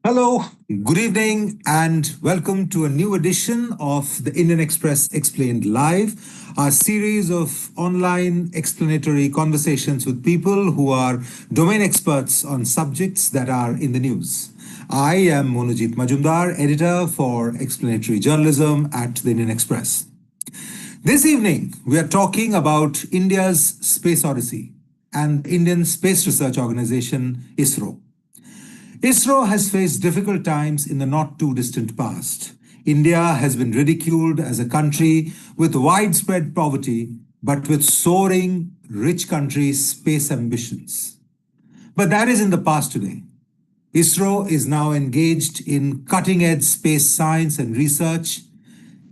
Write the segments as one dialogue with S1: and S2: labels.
S1: Hello, good evening, and welcome to a new edition of the Indian Express Explained Live, our series of online explanatory conversations with people who are domain experts on subjects that are in the news. I am Monojit Majumdar, editor for explanatory journalism at the Indian Express. This evening, we are talking about India's space odyssey and the Indian Space Research Organization, ISRO. ISRO has faced difficult times in the not too distant past. India has been ridiculed as a country with widespread poverty, but with soaring, rich countries' space ambitions. But that is in the past today. ISRO is now engaged in cutting-edge space science and research,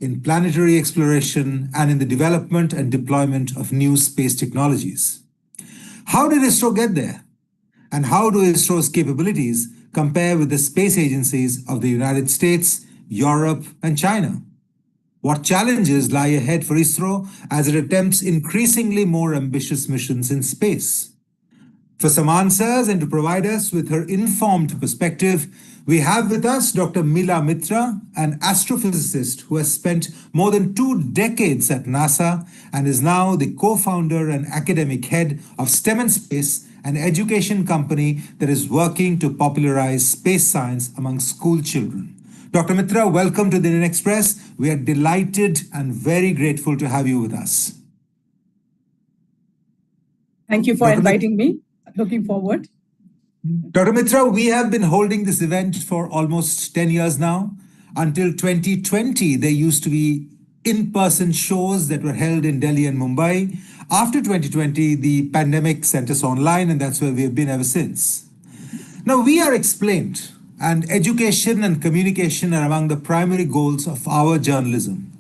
S1: in planetary exploration, and in the development and deployment of new space technologies. How did ISRO get there? And how do ISRO's capabilities compare with the space agencies of the United States, Europe, and China? What challenges lie ahead for ISRO as it attempts increasingly more ambitious missions in space? For some answers and to provide us with her informed perspective, we have with us Dr. Mila Mitra, an astrophysicist who has spent more than 2 decades at NASA and is now the co-founder and academic head of STEM and Space, an education company that is working to popularize space science among school children. Dr. Mitra, welcome to the Indian Express. We are delighted and very grateful to have you with us.
S2: Thank you for inviting me. Looking forward.
S1: Dr. Mitra, we have been holding this event for almost 10 years now. Until 2020, there used to be in-person shows that were held in Delhi and Mumbai. After 2020, the pandemic sent us online, and that's where we have been ever since. Now, we are explained, and education and communication are among the primary goals of our journalism.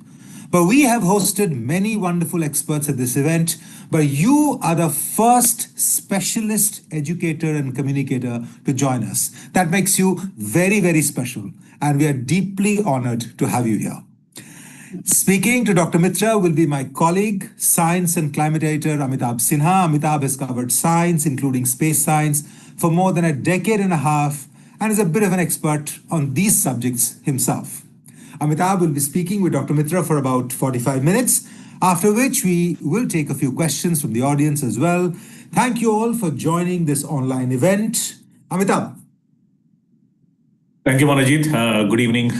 S1: But we have hosted many wonderful experts at this event, but you are the first specialist educator and communicator to join us. That makes you very, very special, and we are deeply honored to have you here. Speaking to Dr. Mitra will be my colleague, science and climate editor Amitabh Singh. Amitabh has covered science, including space science, for more than a decade and a half, and is a bit of an expert on these subjects himself. Amitabh will be speaking with Dr. Mitra for about 45 minutes, after which we will take a few questions from the audience as well. Thank you all for joining this online event. Amitabh.
S3: Thank you, Manojit. Good evening,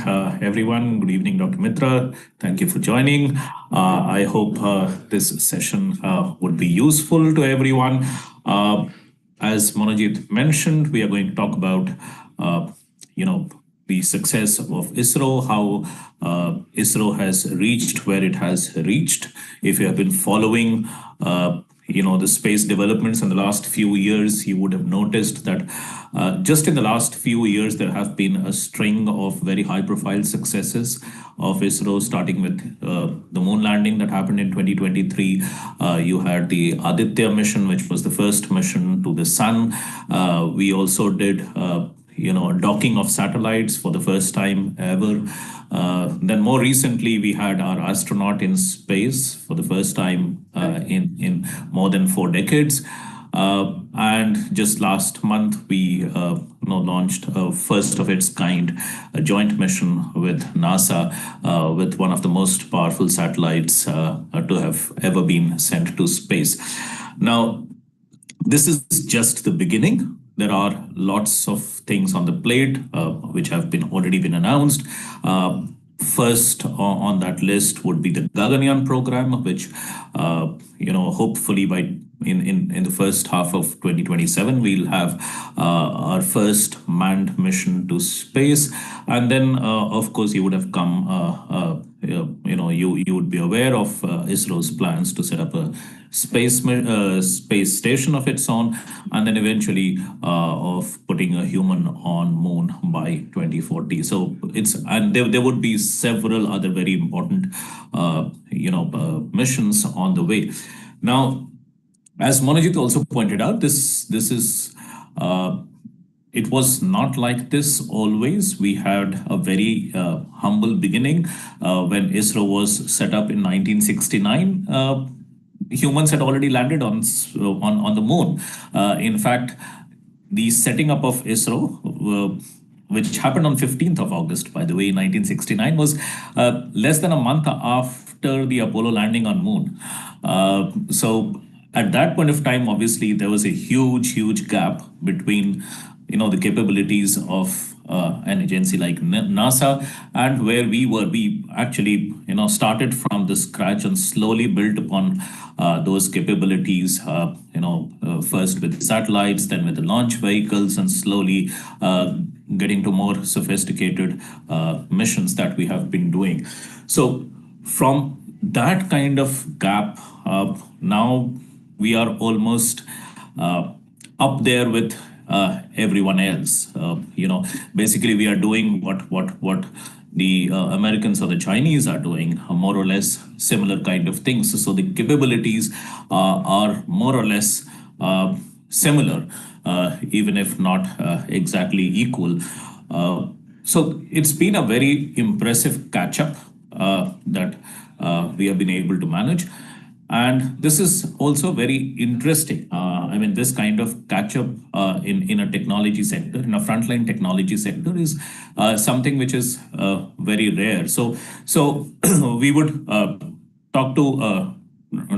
S3: everyone. Good evening, Dr. Mitra. Thank you for joining. I hope this session would be useful to everyone. As Manojit mentioned, we are going to talk about, the success of ISRO, how ISRO has reached where it has reached. If you have been following the space developments in the last few years, you would have noticed that just in the last few years, there have been a string of very high-profile successes of ISRO, starting with the moon landing that happened in 2023. You had the Aditya mission, which was the first mission to the sun. We also did docking of satellites for the first time ever. Then more recently, we had our astronaut in space for the first time in more than 4 decades. And just last month, we launched a first of its kind, a joint mission with NASA, with one of the most powerful satellites to have ever been sent to space. Now, this is just the beginning. There are lots of things on the plate which have already been announced. First on that list would be the Gaganyaan program, which hopefully by in the first half of 2027 we'll have our first manned mission to space. And then of course you would have come you would be aware of ISRO's plans to set up a space station of its own, and then eventually of putting a human on moon by 2040. So there would be several other very important missions on the way. Now, as Monojit also pointed out, this is it was not like this always. We had a very humble beginning when ISRO was set up in 1969. Humans had already landed on the moon. In fact, the setting up of ISRO which happened on 15th of August, by the way, 1969, was less than a month after the Apollo landing on Moon. So at that point of time, obviously, there was a huge gap between, the capabilities of an agency like NASA and where we were. We actually, started from the scratch and slowly built upon those capabilities, first with satellites, then with the launch vehicles, and slowly getting to more sophisticated missions that we have been doing. So from that kind of gap, now we are almost up there with everyone else. Basically, we are doing what the Americans or the Chinese are doing, more or less similar kind of things. So the capabilities are more or less similar, even if not exactly equal. So it's been a very impressive catch-up that we have been able to manage. And this is also very interesting. This kind of catch-up in a technology sector, in a frontline technology sector, is something which is very rare. So we would talk to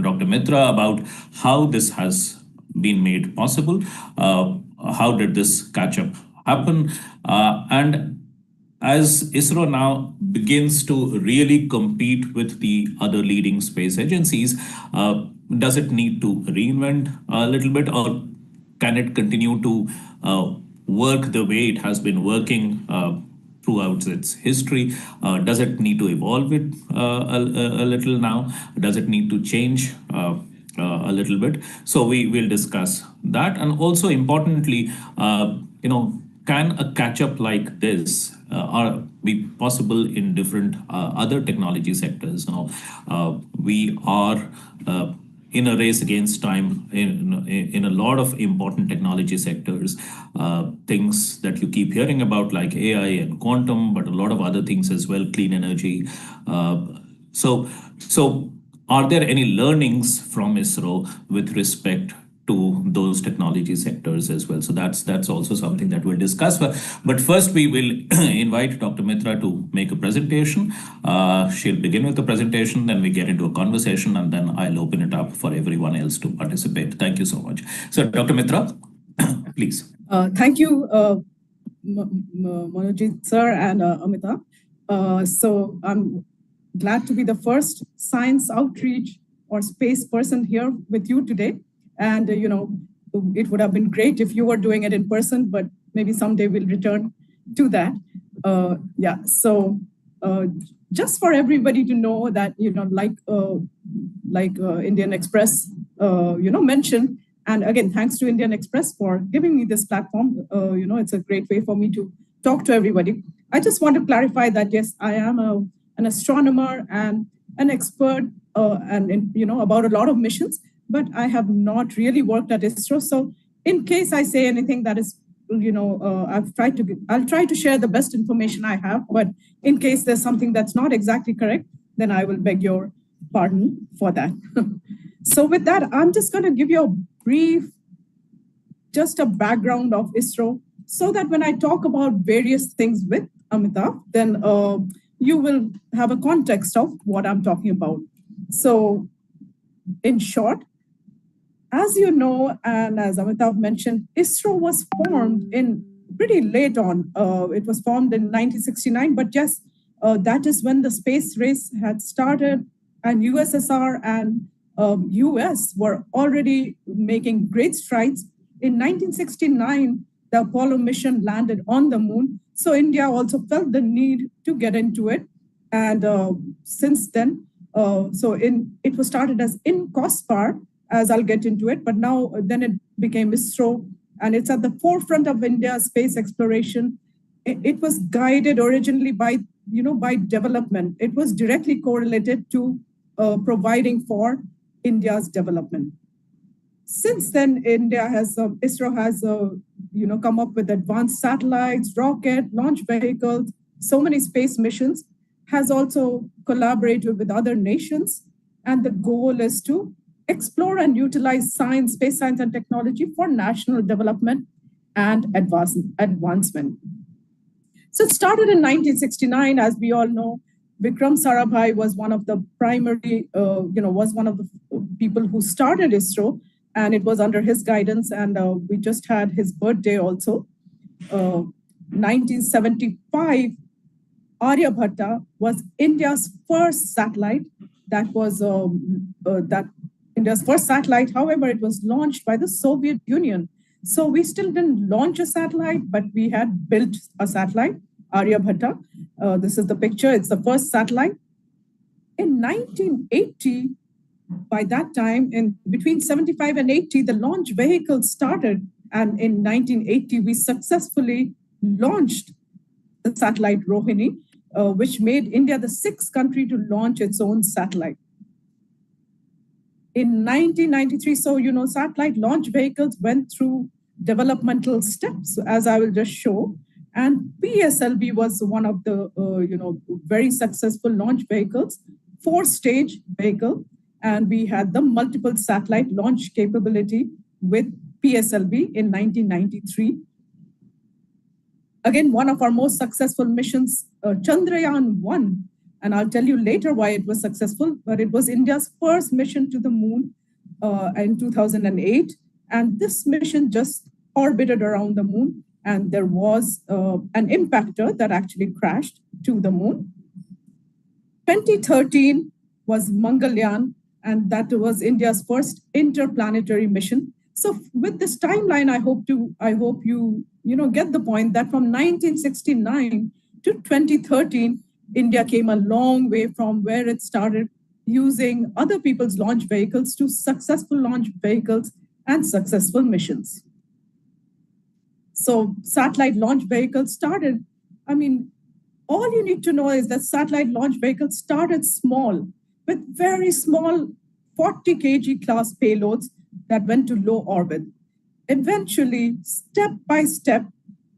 S3: Dr. Mitra about how this has been made possible. How did this catch-up happen? And as ISRO now begins to really compete with the other leading space agencies, does it need to reinvent a little bit, or can it continue to work the way it has been working throughout its history? Does it need to evolve it a little now? Does it need to change a little bit? So we will discuss that. And also importantly, can a catch-up like this be possible in different other technology sectors? We are in a race against time in a lot of important technology sectors, things that you keep hearing about like AI and quantum, but a lot of other things as well, clean energy. So are there any learnings from ISRO with respect to those technology sectors as well? So that's also something that we'll discuss. But first, we will invite Dr. Mitra to make a presentation. She'll begin with the presentation, then we get into a conversation, and then I'll open it up for everyone else to participate. Thank you so much. So, Dr. Mitra, please.
S2: Thank you, Manojit sir and Amitabh. So I'm glad to be the first science outreach or space person here with you today. And, it would have been great if you were doing it in person, but maybe someday we'll return to that. So just for everybody to know that, like Indian Express, mentioned, and again, thanks to Indian Express for giving me this platform. It's a great way for me to talk to everybody. I just want to clarify that, yes, I am an astronomer and an expert about a lot of missions, but I have not really worked at ISRO. So in case I say anything that is, I'll try to share the best information I have, but in case there's something that's not exactly correct, then I will beg your pardon for that. So with that, I'm just going to give you a brief, just a background of ISRO, so that when I talk about various things with Amitabh, then you will have a context of what I'm talking about. So in short, as you know, and as Amitabh mentioned, ISRO was formed in pretty late on. It was formed in 1969, but yes, that is when the space race had started, and USSR and US were already making great strides. In 1969, the Apollo mission landed on the moon. So India also felt the need to get into it. And since then, it was started as INCOSPAR, as I'll get into it, but now then it became ISRO, and it's at the forefront of India's space exploration. It was guided originally by development. It was directly correlated to providing for India's development. Since then, ISRO has come up with advanced satellites, rocket, launch vehicles, so many space missions, has also collaborated with other nations, and the goal is to explore and utilize science, space science and technology for national development and advancement. So it started in 1969, as we all know. Vikram Sarabhai was one of the primary, was one of the people who started ISRO, and it was under his guidance. And we just had his birthday also. 1975, Aryabhatta was India's first satellite. That was India's first satellite. However, it was launched by the Soviet Union. So we still didn't launch a satellite, but we had built a satellite, Aryabhatta. This is the picture. It's the first satellite. In 1980, by that time, in between 75 and 80, the launch vehicle started. And in 1980, we successfully launched the satellite Rohini, which made India the sixth country to launch its own satellite. In 1993, so, satellite launch vehicles went through developmental steps, as I will just show. And PSLV was one of the, very successful launch vehicles, 4-stage vehicle. And we had the multiple satellite launch capability with PSLV in 1993. Again, one of our most successful missions, Chandrayaan-1, and I'll tell you later why it was successful, but it was India's first mission to the moon in 2008. And this mission just orbited around the moon, and there was an impactor that actually crashed to the moon. 2013 was Mangalyaan, and that was India's first interplanetary mission. So with this timeline, I hope you get the point that from 1969 to 2013, India came a long way from where it started using other people's launch vehicles to successful launch vehicles and successful missions. So satellite launch vehicles started, all you need to know is that satellite launch vehicles started small with very small 40 kg class payloads that went to low orbit. Eventually, step by step,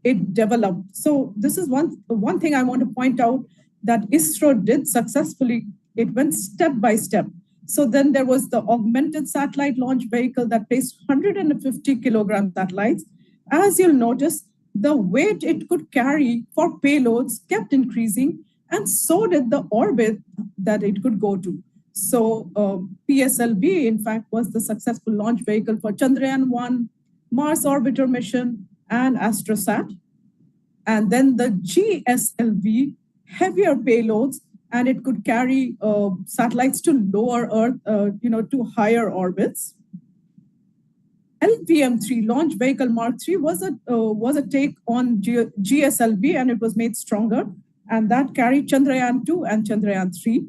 S2: it developed. So this is one thing I want to point out that ISRO did successfully. It went step by step. So then there was the augmented satellite launch vehicle that placed 150 kilogram satellites. As you'll notice, the weight it could carry for payloads kept increasing, and so did the orbit that it could go to. So PSLV, in fact, was the successful launch vehicle for Chandrayaan-1, Mars Orbiter mission, and AstroSat. And then the GSLV, heavier payloads, and it could carry satellites to lower Earth, to higher orbits. LVM-3, Launch Vehicle Mark III, was a take on GSLV, and it was made stronger, and that carried Chandrayaan-2 and Chandrayaan-3.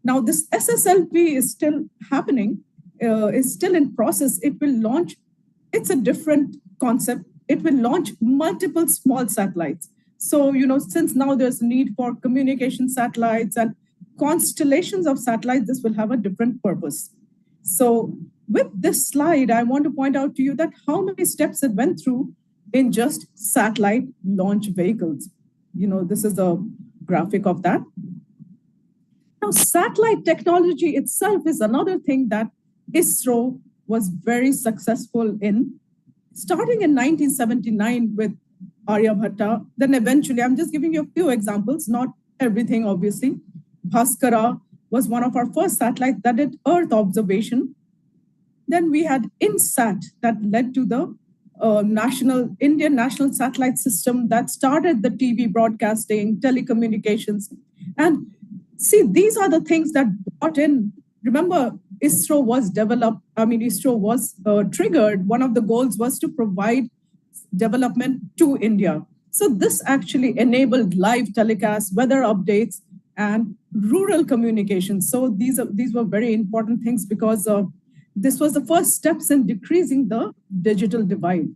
S2: Now, this SSLV is still happening, is still in process. It will launch, it's a different concept. It will launch multiple small satellites. So, since now there's a need for communication satellites and constellations of satellites, this will have a different purpose. So with this slide, I want to point out to you that how many steps it went through in just satellite launch vehicles. This is a graphic of that. Now, satellite technology itself is another thing that ISRO was very successful in. Starting in 1979 with Aryabhatta, then eventually, I'm just giving you a few examples, not everything, obviously. Bhaskara was one of our first satellites that did Earth observation. Then we had INSAT that led to the Indian National Satellite System that started the TV broadcasting, telecommunications. And see, these are the things that brought in. Remember, ISRO was developed, ISRO was triggered. One of the goals was to provide development to India. So this actually enabled live telecasts, weather updates, and rural communication. So these were very important things because this was the first steps in decreasing the digital divide.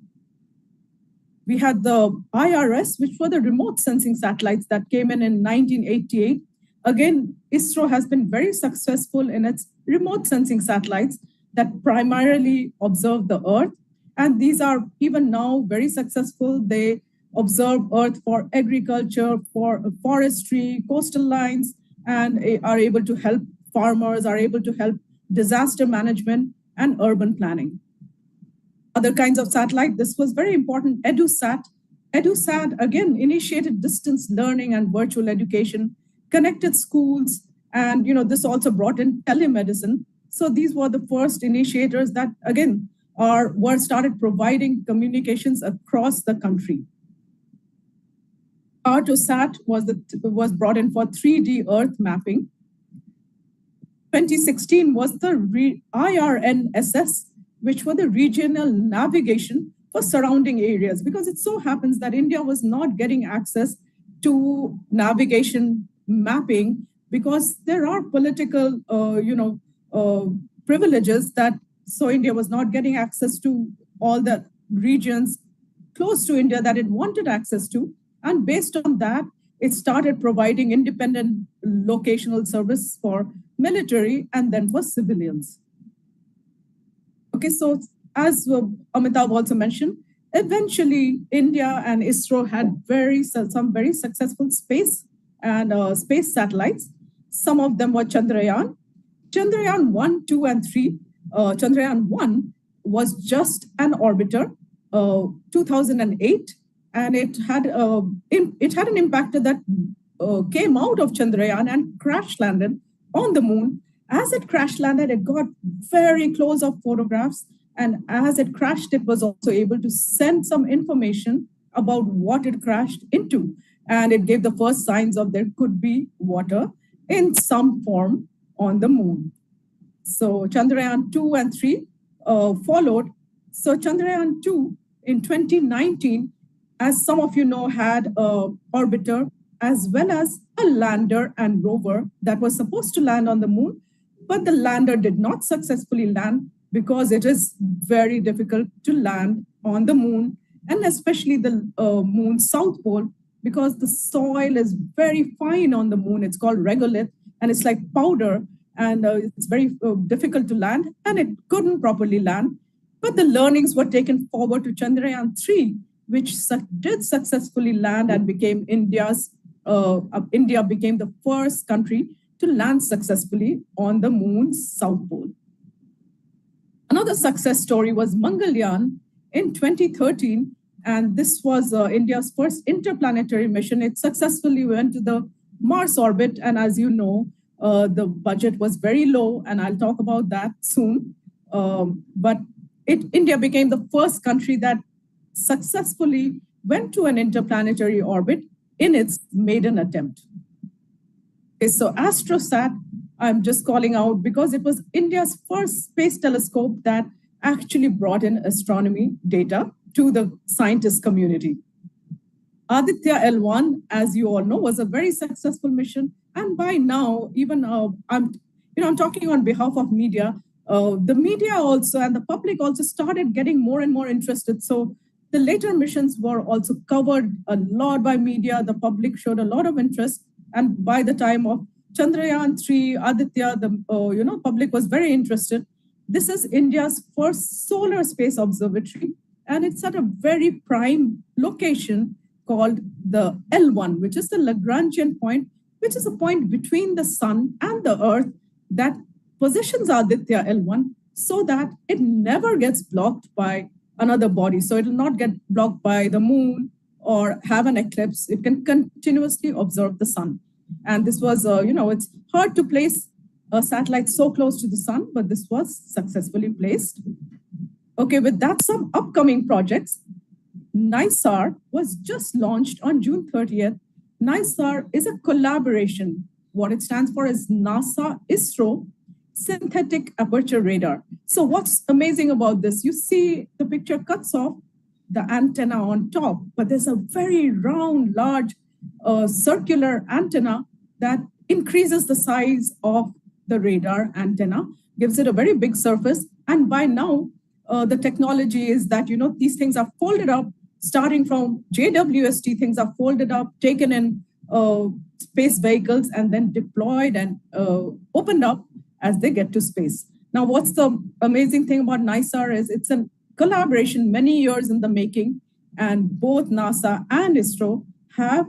S2: We had the IRS, which were the remote sensing satellites that came in 1988. Again, ISRO has been very successful in its remote sensing satellites that primarily observe the Earth. And these are even now very successful. They observe Earth for agriculture, for forestry, coastal lines, and are able to help farmers, are able to help disaster management and urban planning. Other kinds of satellite, this was very important. EduSat EduSat, again, initiated distance learning and virtual education, connected schools, and this also brought in telemedicine. So these were the first initiators that, again, were started providing communications across the country. ArtoSat was brought in for 3D Earth mapping. 2016 was the IRNSS, which were the regional navigation for surrounding areas, because it so happens that India was not getting access to navigation mapping because there are political, privileges so India was not getting access to all the regions close to India that it wanted access to. And based on that, it started providing independent locational service for military and then for civilians. Okay, so as Amitabh also mentioned, eventually India and ISRO had some very successful space satellites. Some of them were Chandrayaan 1, 2, and 3. Chandrayaan 1 was just an orbiter, 2008, and it had an impactor that came out of Chandrayaan and crash landed on the moon. As it crash landed, it got very close up photographs, and as it crashed, it was also able to send some information about what it crashed into, and it gave the first signs of there could be water in some form on the moon. So Chandrayaan 2 and 3 followed. So Chandrayaan 2 in 2019, as some of you know, had an orbiter as well as a lander and rover that was supposed to land on the moon, but the lander did not successfully land because it is very difficult to land on the moon, and especially the moon's south pole, because the soil is very fine on the moon. It's called regolith, and it's like powder, and it's very difficult to land, and it couldn't properly land. But the learnings were taken forward to Chandrayaan 3, which did successfully land and became India became the first country to land successfully on the moon's south pole. Another success story was Mangalyaan in 2013, and this was India's first interplanetary mission. It successfully went to the Mars orbit, and as you know, the budget was very low, and I'll talk about that soon. But India became the first country that successfully went to an interplanetary orbit in its maiden attempt. Okay, so AstroSat, I'm just calling out because it was India's first space telescope that actually brought in astronomy data to the scientist community. Aditya L1, as you all know, was a very successful mission. And by now, even I'm talking on behalf of media. The media also and the public also started getting more and more interested. So the later missions were also covered a lot by media. The public showed a lot of interest. And by the time of Chandrayaan 3, Aditya, the public was very interested. This is India's first solar space observatory, and it's at a very prime location called the L1, which is the Lagrangian point, which is a point between the sun and the earth that positions Aditya L1 so that it never gets blocked by another body. So it will not get blocked by the moon or have an eclipse. It can continuously observe the sun. And this was, it's hard to place a satellite so close to the sun, but this was successfully placed. Okay, with that, some upcoming projects. NISAR was just launched on June 30th. NISAR is a collaboration. What it stands for is NASA ISRO Synthetic Aperture Radar. So what's amazing about this? You see the picture cuts off the antenna on top, but there's a very round, large circular antenna that increases the size of the radar antenna, gives it a very big surface. And by now, the technology is that, these things are folded up, starting from JWST, things are folded up, taken in space vehicles, and then deployed and opened up as they get to space. Now, what's the amazing thing about NISAR is it's a collaboration many years in the making, and both NASA and ISRO have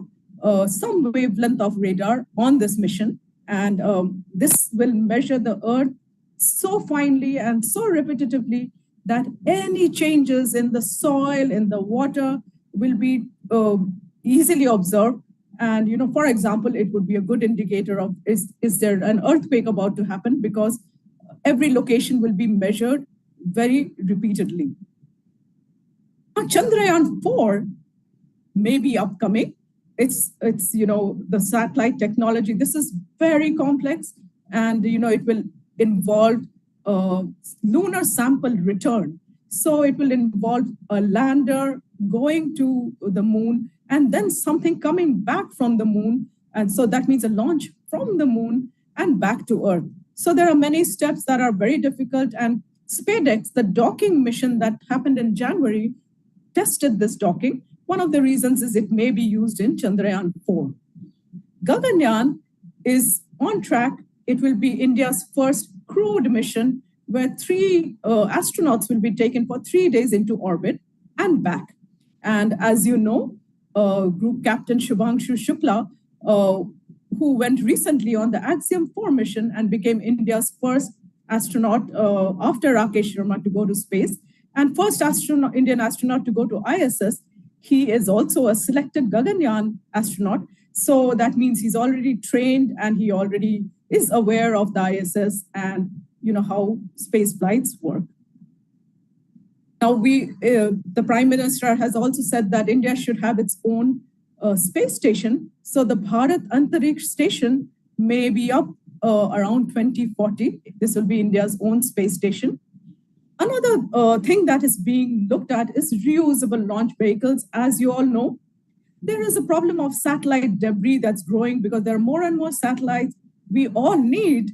S2: some wavelength of radar on this mission. And this will measure the Earth so finely and so repetitively that any changes in the soil, in the water, will be easily observed. And, for example, it would be a good indicator of is there an earthquake about to happen, because every location will be measured very repeatedly. Now, Chandrayaan 4 may be upcoming. It's the satellite technology. This is very complex, and it will involve lunar sample return. So it will involve a lander going to the moon and then something coming back from the moon. And so that means a launch from the moon and back to Earth. So there are many steps that are very difficult. And SpaceX, the docking mission that happened in January, tested this docking. One of the reasons is it may be used in Chandrayaan 4. Gaganyaan is on track. It will be India's first crewed mission where 3 astronauts will be taken for 3 days into orbit and back. And as you know, Group Captain Shubhangshu Shukla, who went recently on the Axiom 4 mission and became India's first astronaut after Rakesh Sharma to go to space, and first Indian astronaut to go to ISS. He is also a selected Gaganyaan astronaut. So that means he's already trained and he already is aware of the ISS and how space flights work. Now, the Prime Minister has also said that India should have its own space station. So the Bharat Antariksh Station may be up around 2040. This will be India's own space station. Another thing that is being looked at is reusable launch vehicles. As you all know, there is a problem of satellite debris that's growing because there are more and more satellites. We all need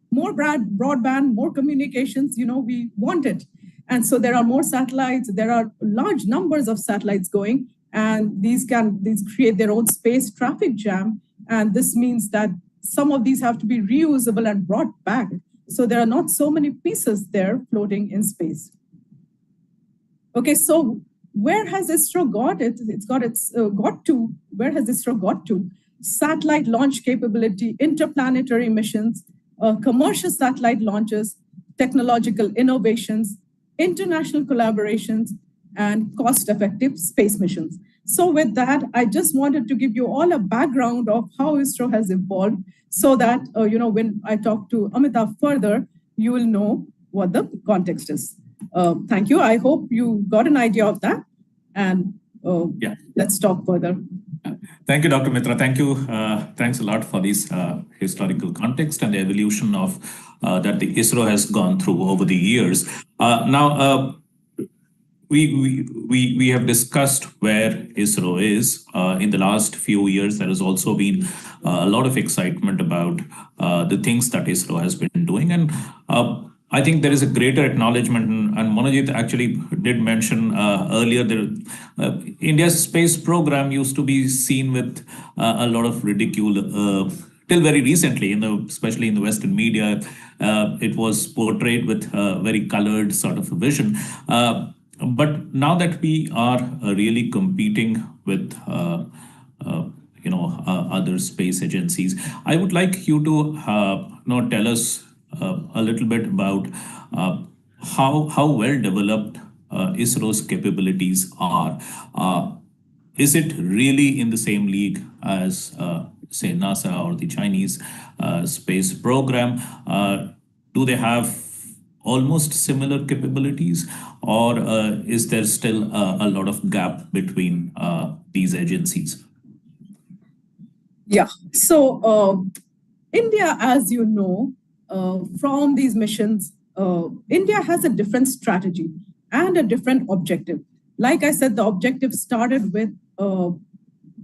S2: more broadband, more communications. We want it. And so there are more satellites. There are large numbers of satellites going, and these create their own space traffic jam. And this means that some of these have to be reusable and brought back. So there are not so many pieces there floating in space. Okay, so where has ISRO got it? Where has ISRO got to? Satellite launch capability, interplanetary missions, commercial satellite launches, technological innovations, international collaborations, and cost-effective space missions. So with that, I just wanted to give you all a background of how ISRO has evolved so that, when I talk to Amitabh further, you will know what the context is. Thank you. I hope you got an idea of that. And let's talk further.
S3: Thank you, Dr. Mitra. Thank you. Thanks a lot for this historical context and the evolution of that the ISRO has gone through over the years. Now, we have discussed where ISRO is. In the last few years, there has also been a lot of excitement about the things that ISRO has been doing. And I think there is a greater acknowledgement, and Monojit actually did mention earlier that India's space program used to be seen with a lot of ridicule till very recently, especially in the Western media. It was portrayed with a very colored sort of a vision. But now that we are really competing with other space agencies, I would like you to tell us a little bit about how well developed ISRO's capabilities are. Is it really in the same league as, say, NASA or the Chinese space program? Do they have almost similar capabilities, or is there still a lot of gap between these agencies?
S2: Yeah, so India, as you know, from these missions, India has a different strategy and a different objective. Like I said, the objective started with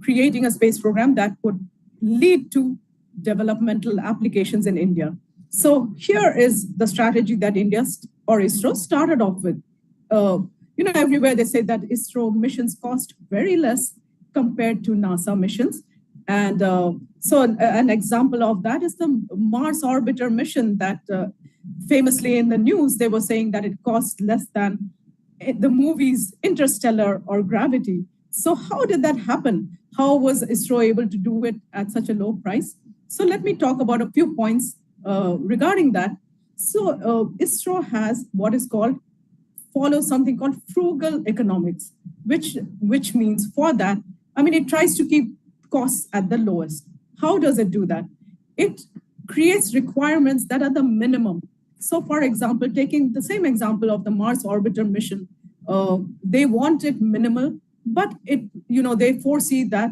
S2: creating a space program that would lead to developmental applications in India. So here is the strategy that India or ISRO started off with. Everywhere they say that ISRO missions cost very less compared to NASA missions. And so an example of that is the Mars orbiter mission that famously in the news, they were saying that it cost less than the movies Interstellar or Gravity. So how did that happen? How was ISRO able to do it at such a low price? So let me talk about a few points regarding that. So ISRO has what is follows something called frugal economics. which means for that, I mean, it tries to keep costs at the lowest. How does it do that? It creates requirements that are the minimum. So, for example, taking the same example of the Mars orbiter mission, they want it minimal, but they foresee that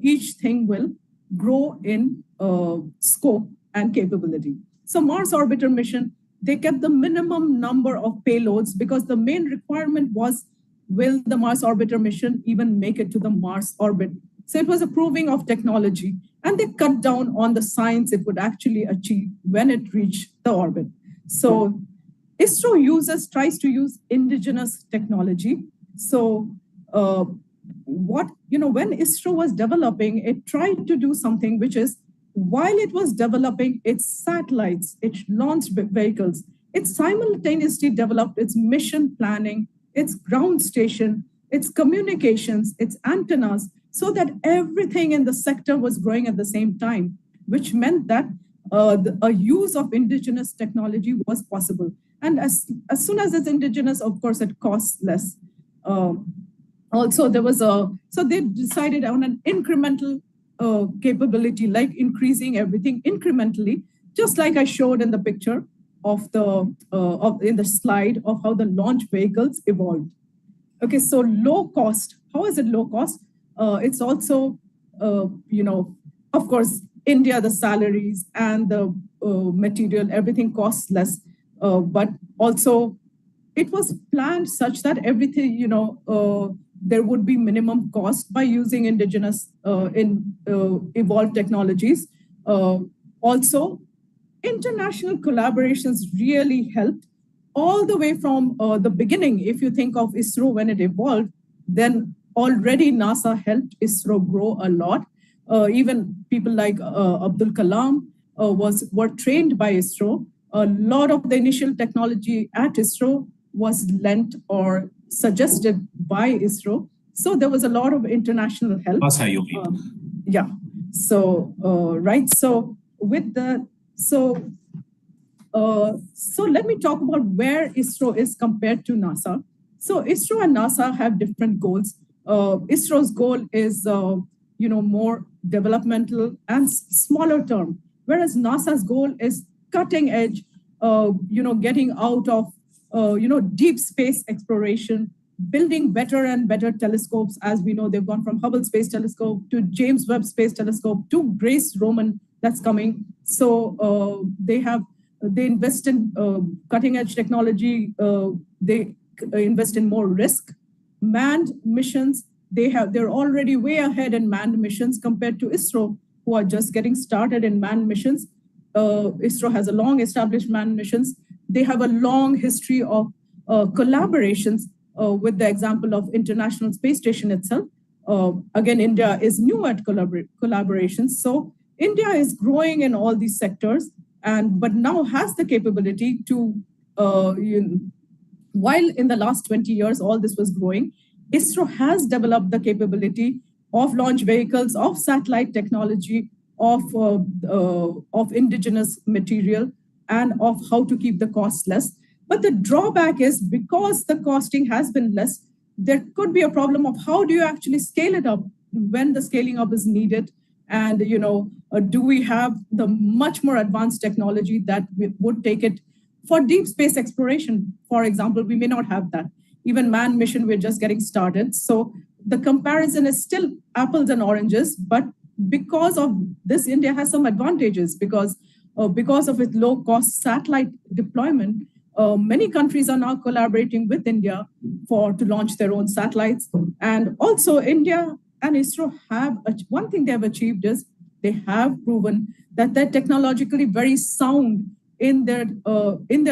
S2: each thing will grow in scope and capability. So, Mars orbiter mission, they kept the minimum number of payloads because the main requirement was, will the Mars orbiter mission even make it to the Mars orbit? So it was a proving of technology, and they cut down on the science it would actually achieve when it reached the orbit. So ISRO tries to use indigenous technology. So when ISRO was developing, it tried to do something which is, while it was developing its satellites, its launched vehicles, it simultaneously developed its mission planning, its ground station, its communications, its antennas, so that everything in the sector was growing at the same time, which meant that a use of indigenous technology was possible. And as soon as it's indigenous, of course, it costs less. Also, so they decided on an incremental capability, like increasing everything incrementally, just like I showed in the picture in the slide of how the launch vehicles evolved. Okay, so low cost. How is it low cost? It's also, of course, India, the salaries and the material, everything costs less. But also, it was planned such that everything, there would be minimum cost by using indigenous evolved technologies. Also, international collaborations really helped all the way from the beginning. If you think of ISRO when it evolved, then already NASA helped ISRO grow a lot. Even people like Abdul Kalam were trained by ISRO. A lot of the initial technology at ISRO was lent or suggested by ISRO. So there was a lot of international help. Yeah. So, right. So with the, so let me talk about where ISRO is compared to NASA. So ISRO and NASA have different goals. ISRO's goal is, more developmental and smaller term, whereas NASA's goal is cutting edge, getting out of, deep space exploration, building better and better telescopes. As we know, they've gone from Hubble Space Telescope to James Webb Space Telescope to Grace Roman that's coming. So they invest in cutting edge technology. They invest in more risk. Manned missions, they're already way ahead in manned missions compared to ISRO, who are just getting started in manned missions. ISRO has a long established manned missions. They have a long history of collaborations with the example of International Space Station itself. Again, India is new at collaborations. So India is growing in all these sectors, but now has the capability to, while in the last 20 years, all this was growing, ISRO has developed the capability of launch vehicles, of satellite technology, of indigenous material, and of how to keep the cost less. But the drawback is, because the costing has been less, there could be a problem of how do you actually scale it up when the scaling up is needed. And, do we have the much more advanced technology that would take it for deep space exploration? For example, we may not have that. Even manned mission, we're just getting started. So the comparison is still apples and oranges, but because of this, India has some advantages because of its low-cost satellite deployment. Many countries are now collaborating with India to launch their own satellites. And also India and ISRO one thing they have achieved is they have proven that they're technologically very sound in their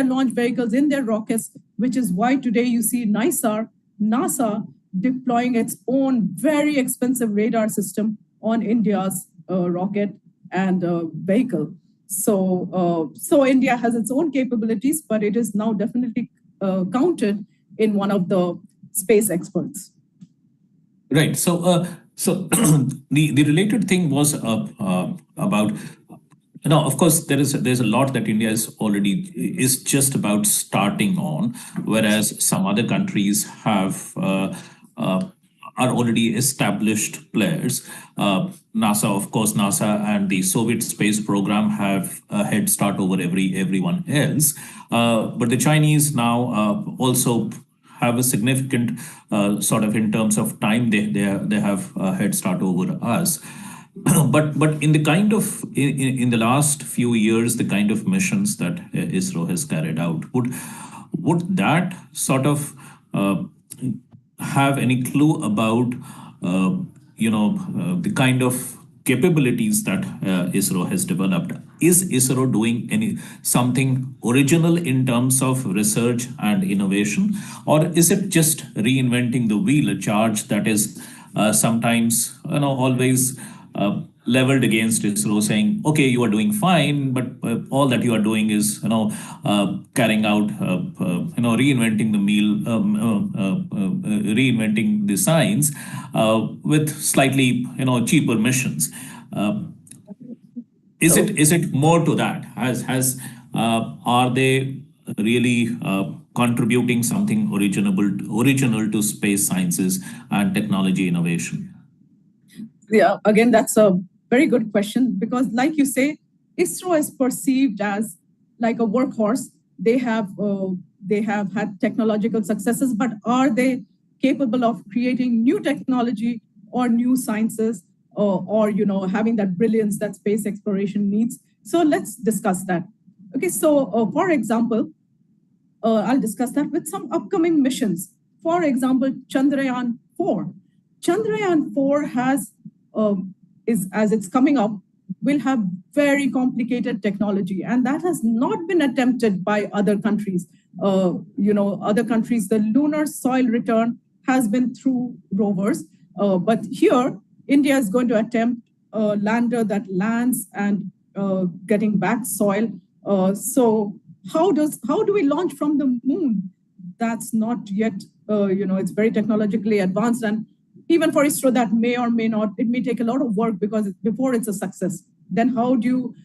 S2: launch vehicles, in their rockets, which is why today you see NASA deploying its own very expensive radar system on India's rocket and vehicle. So India has its own capabilities, but it is now definitely counted in one of the space experts.
S3: Right. So the related thing was about. Now, of course, there's a lot that India is just about starting on, whereas some other countries have are already established players. NASA, of course, NASA and the Soviet space program have a head start over everyone else. But the Chinese now also have a significant sort of in terms of time, they have a head start over us. But in the kind of in the last few years, the kind of missions that ISRO has carried out, would that sort of have any clue about the kind of capabilities that ISRO has developed? Is ISRO doing something original in terms of research and innovation, or is it just reinventing the wheel, a charge that is sometimes always leveled against ISRO, saying, okay, you are doing fine, but all that you are doing is carrying out reinventing the meal, reinventing the science with slightly cheaper missions. Is it more to that? Are they really contributing something original to space sciences and technology innovation?
S2: Yeah, again, that's a very good question, because like you say, ISRO is perceived as like a workhorse. They have had technological successes, but are they capable of creating new technology or new sciences, or having that brilliance that space exploration needs? So let's discuss that. Okay, so for example, I'll discuss that with some upcoming missions. For example, Chandrayaan 4. Chandrayaan 4 as it's coming up, will have very complicated technology, and that has not been attempted by other countries. Other countries, the lunar soil return has been through rovers, but here India is going to attempt a lander that lands and getting back soil. So how do we launch from the moon? That's not yet, it's very technologically advanced, and even for ISRO, that may or may not, it may take a lot of work before it's a success. Then how do you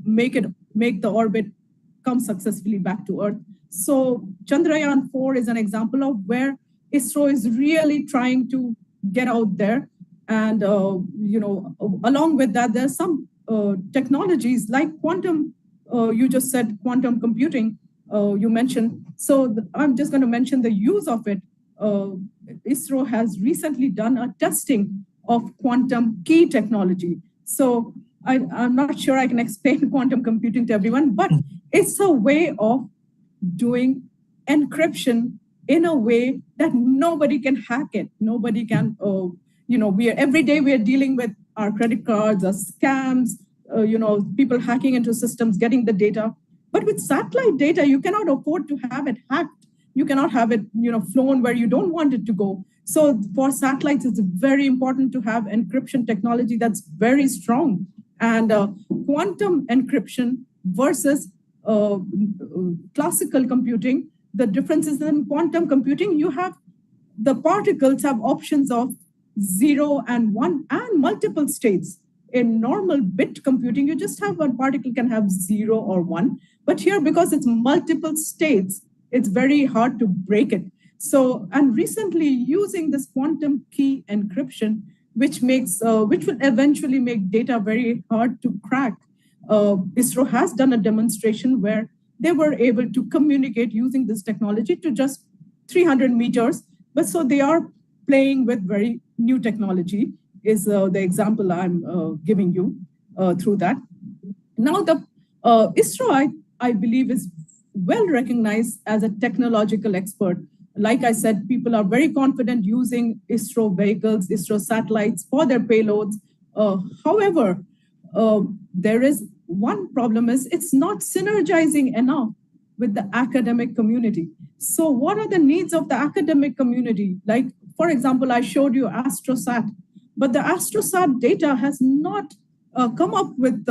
S2: make the orbit come successfully back to Earth? So Chandrayaan 4 is an example of where ISRO is really trying to get out there. And, along with that, there's some technologies like quantum, you just said quantum computing, you mentioned. So I'm just going to mention the use of it. ISRO has recently done a testing of quantum key technology. So I'm not sure I can explain quantum computing to everyone, but it's a way of doing encryption in a way that nobody can hack it. Nobody can, every day we are dealing with our credit cards, our scams, people hacking into systems, getting the data. But with satellite data, you cannot afford to have it hacked. You cannot have it, flown where you don't want it to go. So for satellites, it's very important to have encryption technology that's very strong. And quantum encryption versus classical computing, the difference is in quantum computing, the particles have options of 0 and 1 and multiple states. In normal bit computing, you just have one particle can have 0 or 1. But here, because it's multiple states, it's very hard to break it. So, and recently using this quantum key encryption, which will eventually make data very hard to crack. ISRO has done a demonstration where they were able to communicate using this technology to just 300 meters. But so they are playing with very new technology is the example I'm giving you through that. Now the ISRO, I believe, is well recognized as a technological expert. Like I said, people are very confident using ISRO vehicles, ISRO satellites for their payloads. However, there is one problem is it's not synergizing enough with the academic community. So what are the needs of the academic community? Like, for example, I showed you AstroSat, but the AstroSat data has not come up with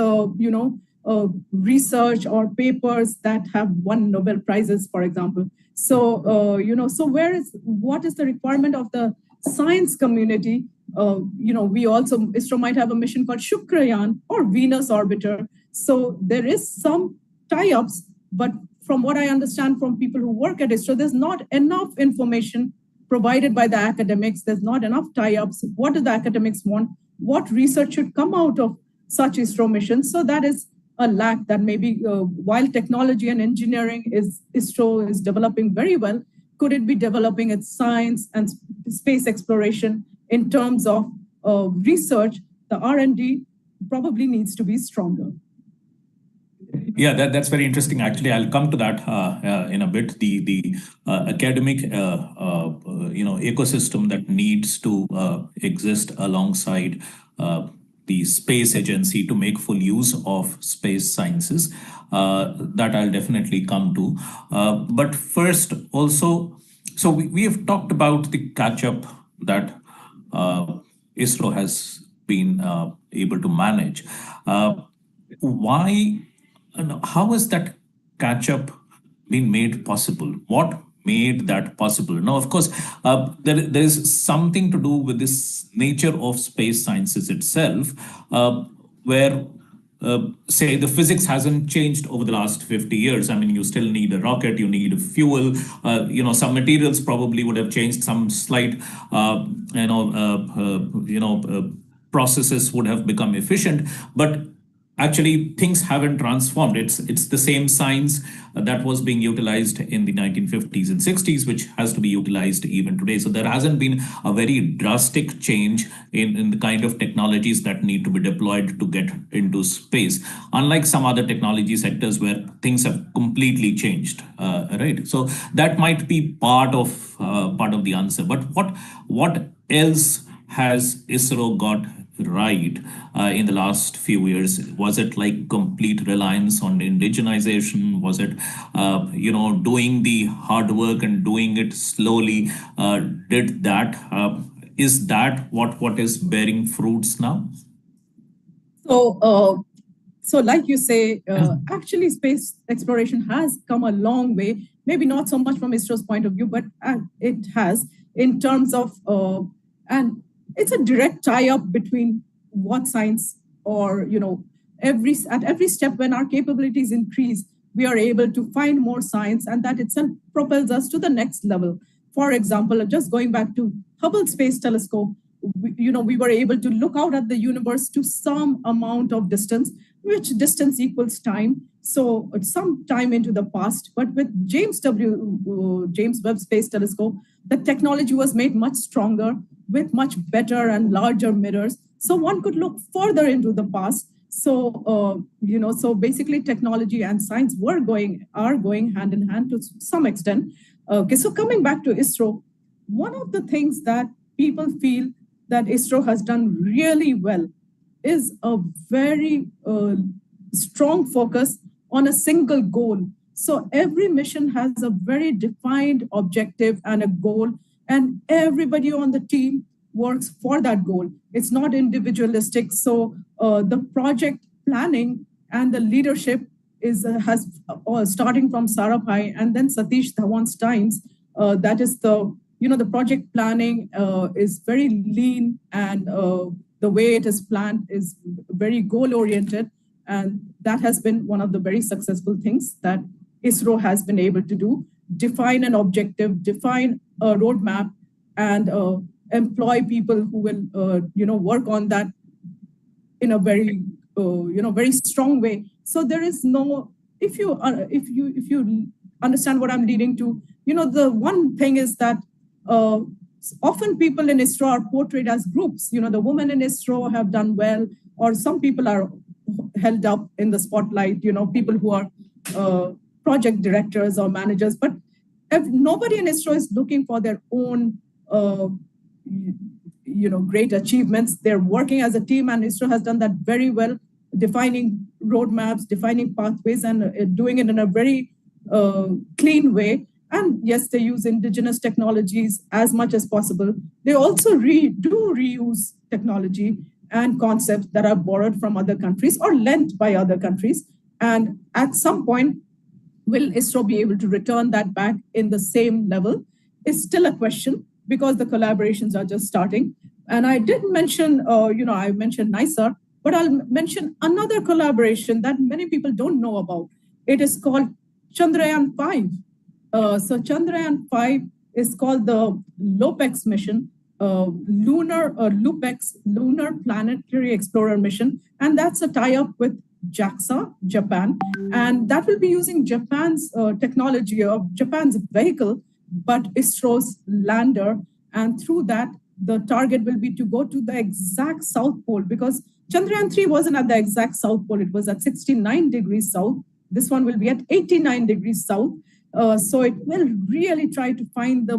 S2: research or papers that have won Nobel Prizes, for example. So, so what is the requirement of the science community? We also, ISRO might have a mission called Shukrayaan or Venus Orbiter. So there is some tie-ups, but from what I understand from people who work at ISRO, there's not enough information provided by the academics. There's not enough tie-ups. What do the academics want? What research should come out of such ISRO missions? So that is a lack that maybe while technology and engineering ISRO is developing very well, could it be developing its science and space exploration in terms of research? The R&D probably needs to be stronger.
S3: Yeah, that's very interesting. Actually, I'll come to that in a bit. The academic ecosystem that needs to exist alongside the space agency to make full use of space sciences, that I'll definitely come to. But first, also, so we have talked about the catch-up that ISRO has been able to manage. Why and how has that catch-up been made possible? What made that possible? Now, of course, there is something to do with this nature of space sciences itself, where say the physics hasn't changed over the last 50 years. I mean, you still need a rocket, you need a fuel, some materials probably would have changed, some slight, processes would have become efficient, but actually things haven't transformed. It's the same science that was being utilized in the 1950s and 60s, which has to be utilized even today. So there hasn't been a very drastic change in the kind of technologies that need to be deployed to get into space, unlike some other technology sectors where things have completely changed, right? So that might be part of the answer. But what else has ISRO got right in the last few years? Was it like complete reliance on indigenization? Was it doing the hard work and doing it slowly? Is that what is bearing fruits now?
S2: So like you say, actually space exploration has come a long way, maybe not so much from ISRO's point of view, but it has in terms of and it's a direct tie-up between what science or, at every step when our capabilities increase, we are able to find more science, and that itself propels us to the next level. For example, just going back to Hubble Space Telescope, we were able to look out at the universe to some amount of distance, which distance equals time. So some time into the past, but with James Webb Space Telescope, the technology was made much stronger with much better and larger mirrors. So one could look further into the past. So, so basically technology and science are going hand in hand to some extent. Okay, so coming back to ISRO, one of the things that people feel that ISRO has done really well is a very strong focus on a single goal. So every mission has a very defined objective and a goal, and everybody on the team works for that goal. It's not individualistic. So the project planning and the leadership has starting from Sarabhai and then Satish Dhawan Steins. That is the project planning is very lean, and the way it is planned is very goal oriented, and that has been one of the very successful things that ISRO has been able to do: define an objective, define a roadmap, and employ people who will work on that in a very very strong way. So there is no, if you understand what I'm leading to, the one thing is that often people in ISRO are portrayed as groups. The women in ISRO have done well, or some people are held up in the spotlight, people who are project directors or managers, but if nobody in ISRO is looking for their own great achievements. They're working as a team, and ISRO has done that very well, defining roadmaps, defining pathways, and doing it in a very clean way. And yes, they use indigenous technologies as much as possible. They also do reuse technology and concepts that are borrowed from other countries or lent by other countries. And at some point, will ISRO be able to return that back in the same level? Is still a question, because the collaborations are just starting. And I did mention, I mentioned NISR, but I'll mention another collaboration that many people don't know about. It is called Chandrayaan 5. So Chandrayaan 5 is called the LOPEX mission, Lunar Planetary Explorer mission, and that's a tie-up with JAXA, Japan, and that will be using Japan's technology of Japan's vehicle, but ISRO's lander, and through that, the target will be to go to the exact South Pole, because Chandrayaan 3 wasn't at the exact South Pole, it was at 69 degrees south. This one will be at 89 degrees south. So it will really try to find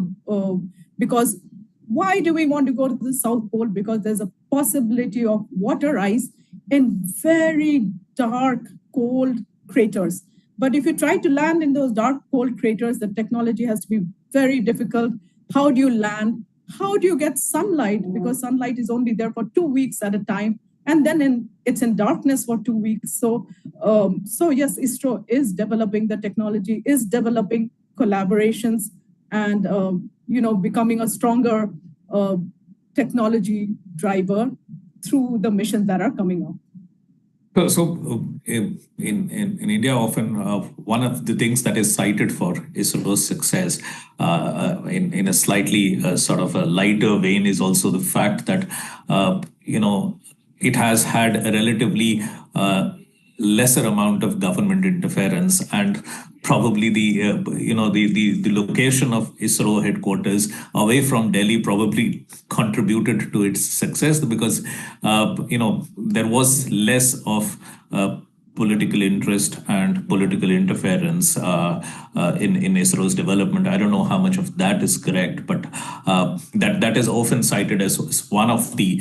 S2: because why do we want to go to the South Pole? Because there's a possibility of water ice in very dark, cold craters. But if you try to land in those dark, cold craters, the technology has to be very difficult. How do you land? How do you get sunlight? Because sunlight is only there for 2 weeks at a time. And then it's in darkness for 2 weeks. So yes, ISRO is developing the technology, is developing collaborations, and becoming a stronger technology driver through the missions that are coming up.
S3: In India, often one of the things that is cited for ISRO's success in a slightly sort of a lighter vein is also the fact that it has had a relatively lesser amount of government interference, and probably the location of ISRO headquarters away from Delhi probably contributed to its success, because there was less of political interest and political interference in ISRO's development. I don't know how much of that is correct, but that is often cited as one of the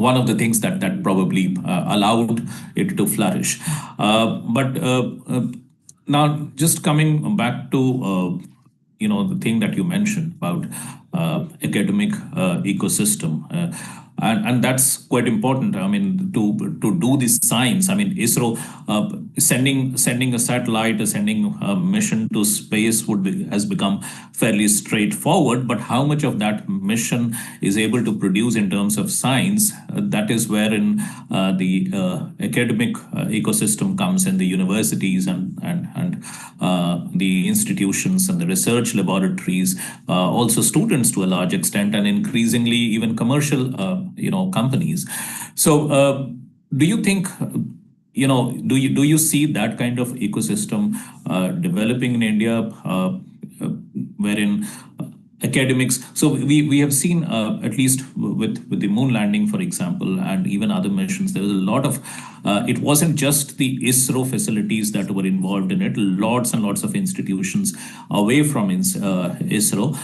S3: one of the things that probably allowed it to flourish. But now, just coming back to the thing that you mentioned about academic ecosystem. And that's quite important. I mean, to do this science, I mean, ISRO sending a satellite, sending a mission to space has become fairly straightforward. But how much of that mission is able to produce in terms of science, that is wherein the academic ecosystem comes in, the universities and the institutions and the research laboratories, also students to a large extent, and increasingly even commercial companies. So do you think, do you see that kind of ecosystem developing in India, wherein academics, so we have seen at least with the moon landing, for example, and even other missions, there was a lot of it wasn't just the ISRO facilities that were involved in it. Lots and lots of institutions away from ISRO,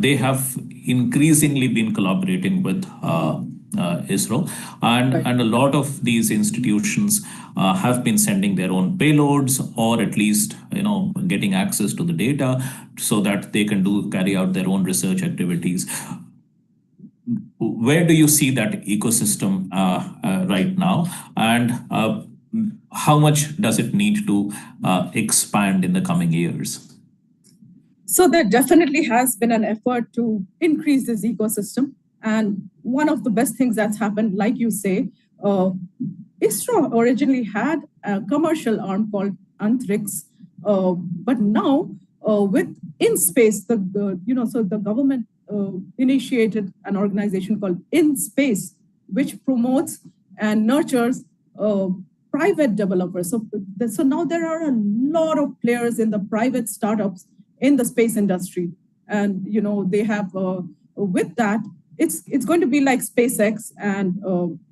S3: they have increasingly been collaborating with ISRO, and a lot of these institutions have been sending their own payloads, or at least getting access to the data so that they can carry out their own research activities. Where do you see that ecosystem right now, and how much does it need to expand in the coming years?
S2: So there definitely has been an effort to increase this ecosystem. And one of the best things that's happened, like you say, ISRO originally had a commercial arm called Antrix, but now with InSpace, the government initiated an organization called InSpace, which promotes and nurtures private developers. So now there are a lot of players in the private startups in the space industry, and they have with that. It's going to be like SpaceX and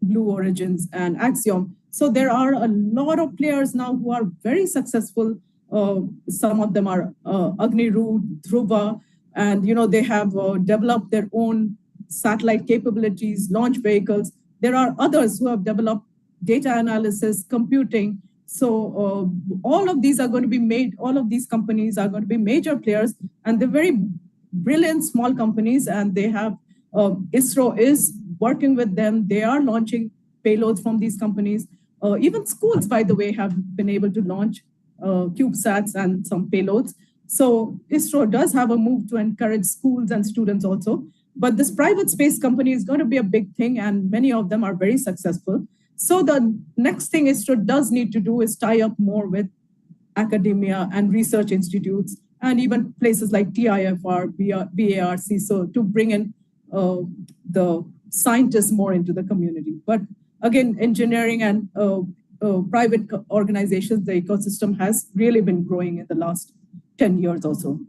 S2: Blue Origins and Axiom. So there are a lot of players now who are very successful. Some of them are Agniroot, Dhruva, and they have developed their own satellite capabilities, launch vehicles. There are others who have developed data analysis, computing. So all of these are going to be all of these companies are going to be major players, and they're very brilliant small companies, and they have ISRO is working with them. They are launching payloads from these companies. Even schools, by the way, have been able to launch CubeSats and some payloads. So ISRO does have a move to encourage schools and students also. But this private space company is going to be a big thing, and many of them are very successful. So the next thing ISRO does need to do is tie up more with academia and research institutes and even places like TIFR, BARC, so to bring in the scientists more into the community. But again, engineering and private organizations, the ecosystem has really been growing in the last 10 years or so.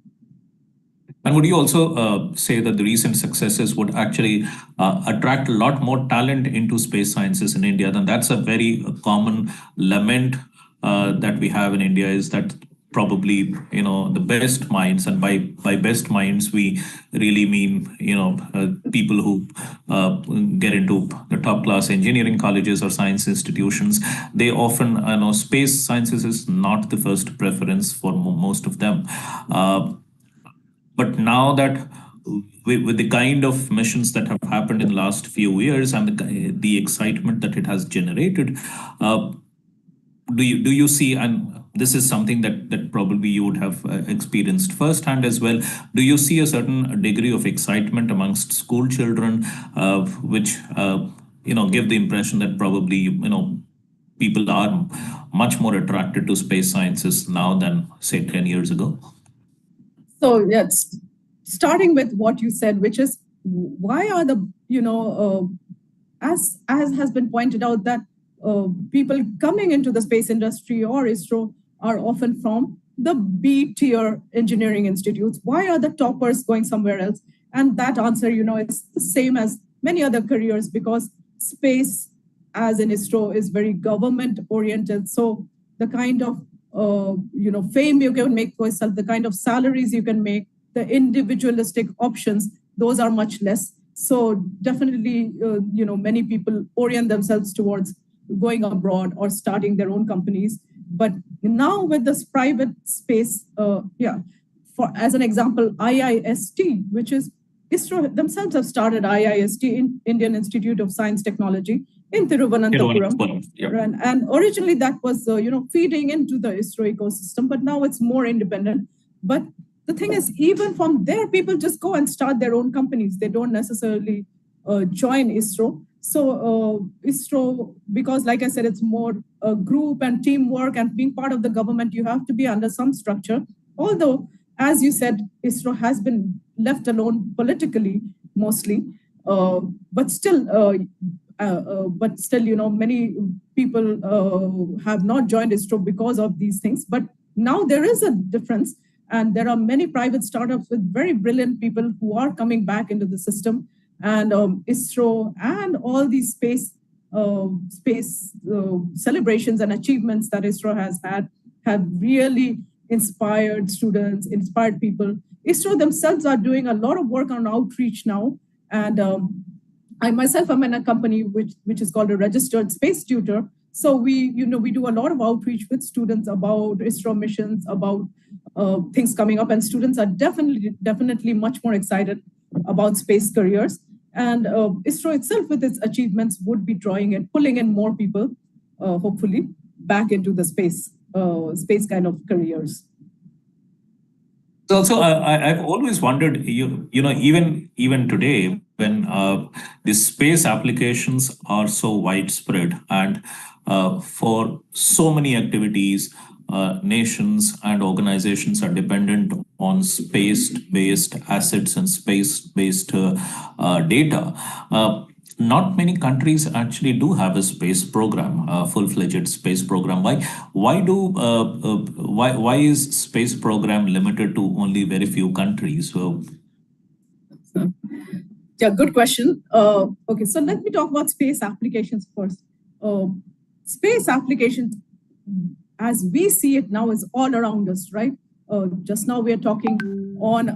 S3: And would you also say that the recent successes would actually attract a lot more talent into space sciences in India? Then that's a very common lament that we have in India, is that probably the best minds, and by best minds we really mean people who get into the top class engineering colleges or science institutions. They often space sciences is not the first preference for most of them. But now that with the kind of missions that have happened in the last few years and the excitement that it has generated, do you see, and this is something that probably you would have experienced firsthand as well, do you see a certain degree of excitement amongst school children, which give the impression that probably people are much more attracted to space sciences now than say 10 years ago?
S2: So yes, starting with what you said, which is why are the as has been pointed out, that people coming into the space industry or ISRO are often from the B tier engineering institutes. Why are the toppers going somewhere else? And that answer, is the same as many other careers, because space, as in ISRO, is very government oriented. So the kind of fame you can make for yourself, the kind of salaries you can make, the individualistic options, those are much less. So definitely, many people orient themselves towards going abroad or starting their own companies. But now with this private space, as an example, IIST, which is ISRO themselves have started IIST, in Indian Institute of Science Technology, in Thiruvananthapuram.
S3: Yeah.
S2: And originally that was, feeding into the ISRO ecosystem, but now it's more independent. But the thing is, even from there, people just go and start their own companies. They don't necessarily join ISRO. So ISRO, because like I said, it's more a group and teamwork, and being part of the government, you have to be under some structure. Although, as you said, ISRO has been left alone politically, mostly, but still, many people have not joined ISRO because of these things. But now there is a difference, and there are many private startups with very brilliant people who are coming back into the system. And ISRO and all these space celebrations and achievements that ISRO has had have really inspired students, inspired people. ISRO themselves are doing a lot of work on outreach now. And I myself am in a company which is called a registered space tutor. So we do a lot of outreach with students about ISRO missions, about things coming up, and students are definitely much more excited about space careers. And ISRO itself, with its achievements, would be pulling in more people, hopefully, back into the space kind of careers.
S3: Also, I've always wondered, even today, when the space applications are so widespread, and for so many activities, nations and organizations are dependent on space-based assets and space-based data. Not many countries actually do have a space program, a full-fledged space program. Why is space program limited to only very few countries?
S2: Yeah, good question. Okay, so let me talk about space applications first. Space applications, as we see it now, is all around us, right? Just now we are talking on,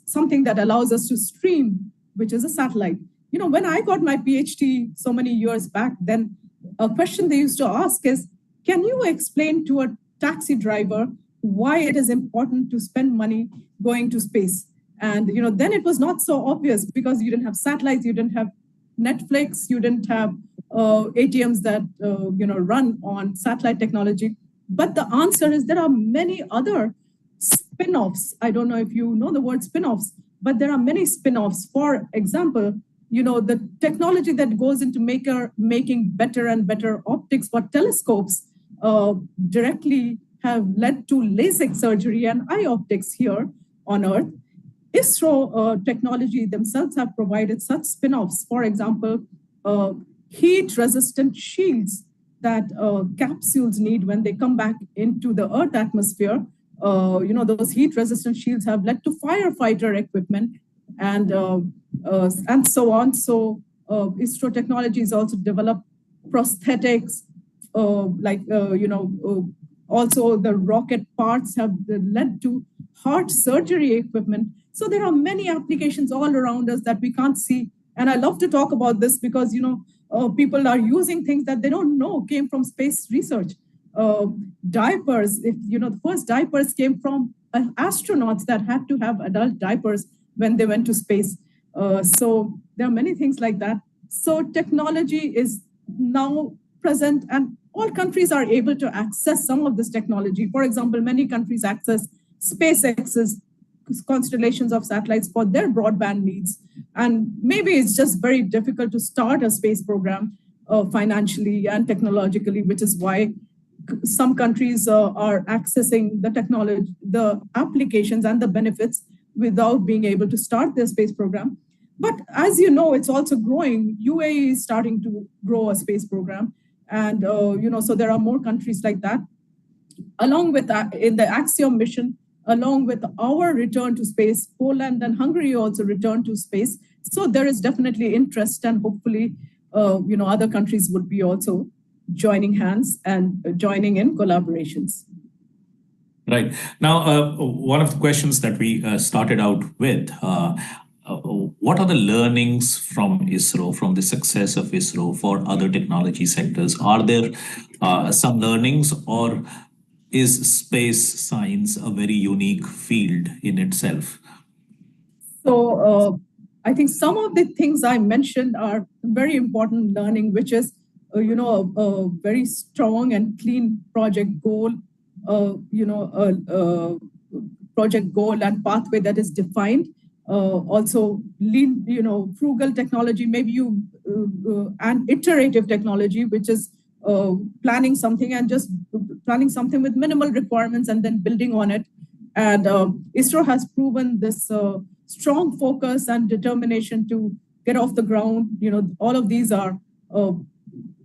S2: something that allows us to stream, which is a satellite. When I got my PhD so many years back, then a question they used to ask is, can you explain to a taxi driver why it is important to spend money going to space? And, then it was not so obvious, because you didn't have satellites, you didn't have Netflix, you didn't have ATMs that, run on satellite technology. But the answer is there are many other spin-offs. I don't know if you know the word spin-offs, but there are many spin-offs. For example, the technology that goes into making better and better optics for telescopes directly have led to LASIK surgery and eye optics here on Earth. ISRO technology themselves have provided such spin-offs. For example, heat-resistant shields that capsules need when they come back into the Earth atmosphere. Those heat-resistant shields have led to firefighter equipment and so on. So ISRO technologies also developed prosthetics, also the rocket parts have led to heart surgery equipment. So there are many applications all around us that we can't see. And I love to talk about this because, people are using things that they don't know came from space research. Diapers, the first diapers came from astronauts that had to have adult diapers when they went to space. So there are many things like that. So technology is now present and all countries are able to access some of this technology. For example, many countries access SpaceX's constellations of satellites for their broadband needs. And maybe it's just very difficult to start a space program financially and technologically, which is why some countries are accessing the technology, the applications and the benefits without being able to start their space program. But as you know, it's also growing. UAE is starting to grow a space program. And, so there are more countries like that. Along with that, in the Axiom mission, along with our return to space, Poland and Hungary also returned to space. So there is definitely interest and hopefully, other countries would be also joining hands and joining in collaborations.
S3: Right. Now, one of the questions that we started out with, what are the learnings from ISRO, from the success of ISRO for other technology sectors? Are there some learnings, or is space science a very unique field in itself?
S2: So I think some of the things I mentioned are very important learning, which is, a very strong and clean project goal, project goal and pathway that is defined. Also lean, frugal technology, maybe and iterative technology, which is planning something and just planning something with minimal requirements and then building on it. And ISRO has proven this strong focus and determination to get off the ground. All of these are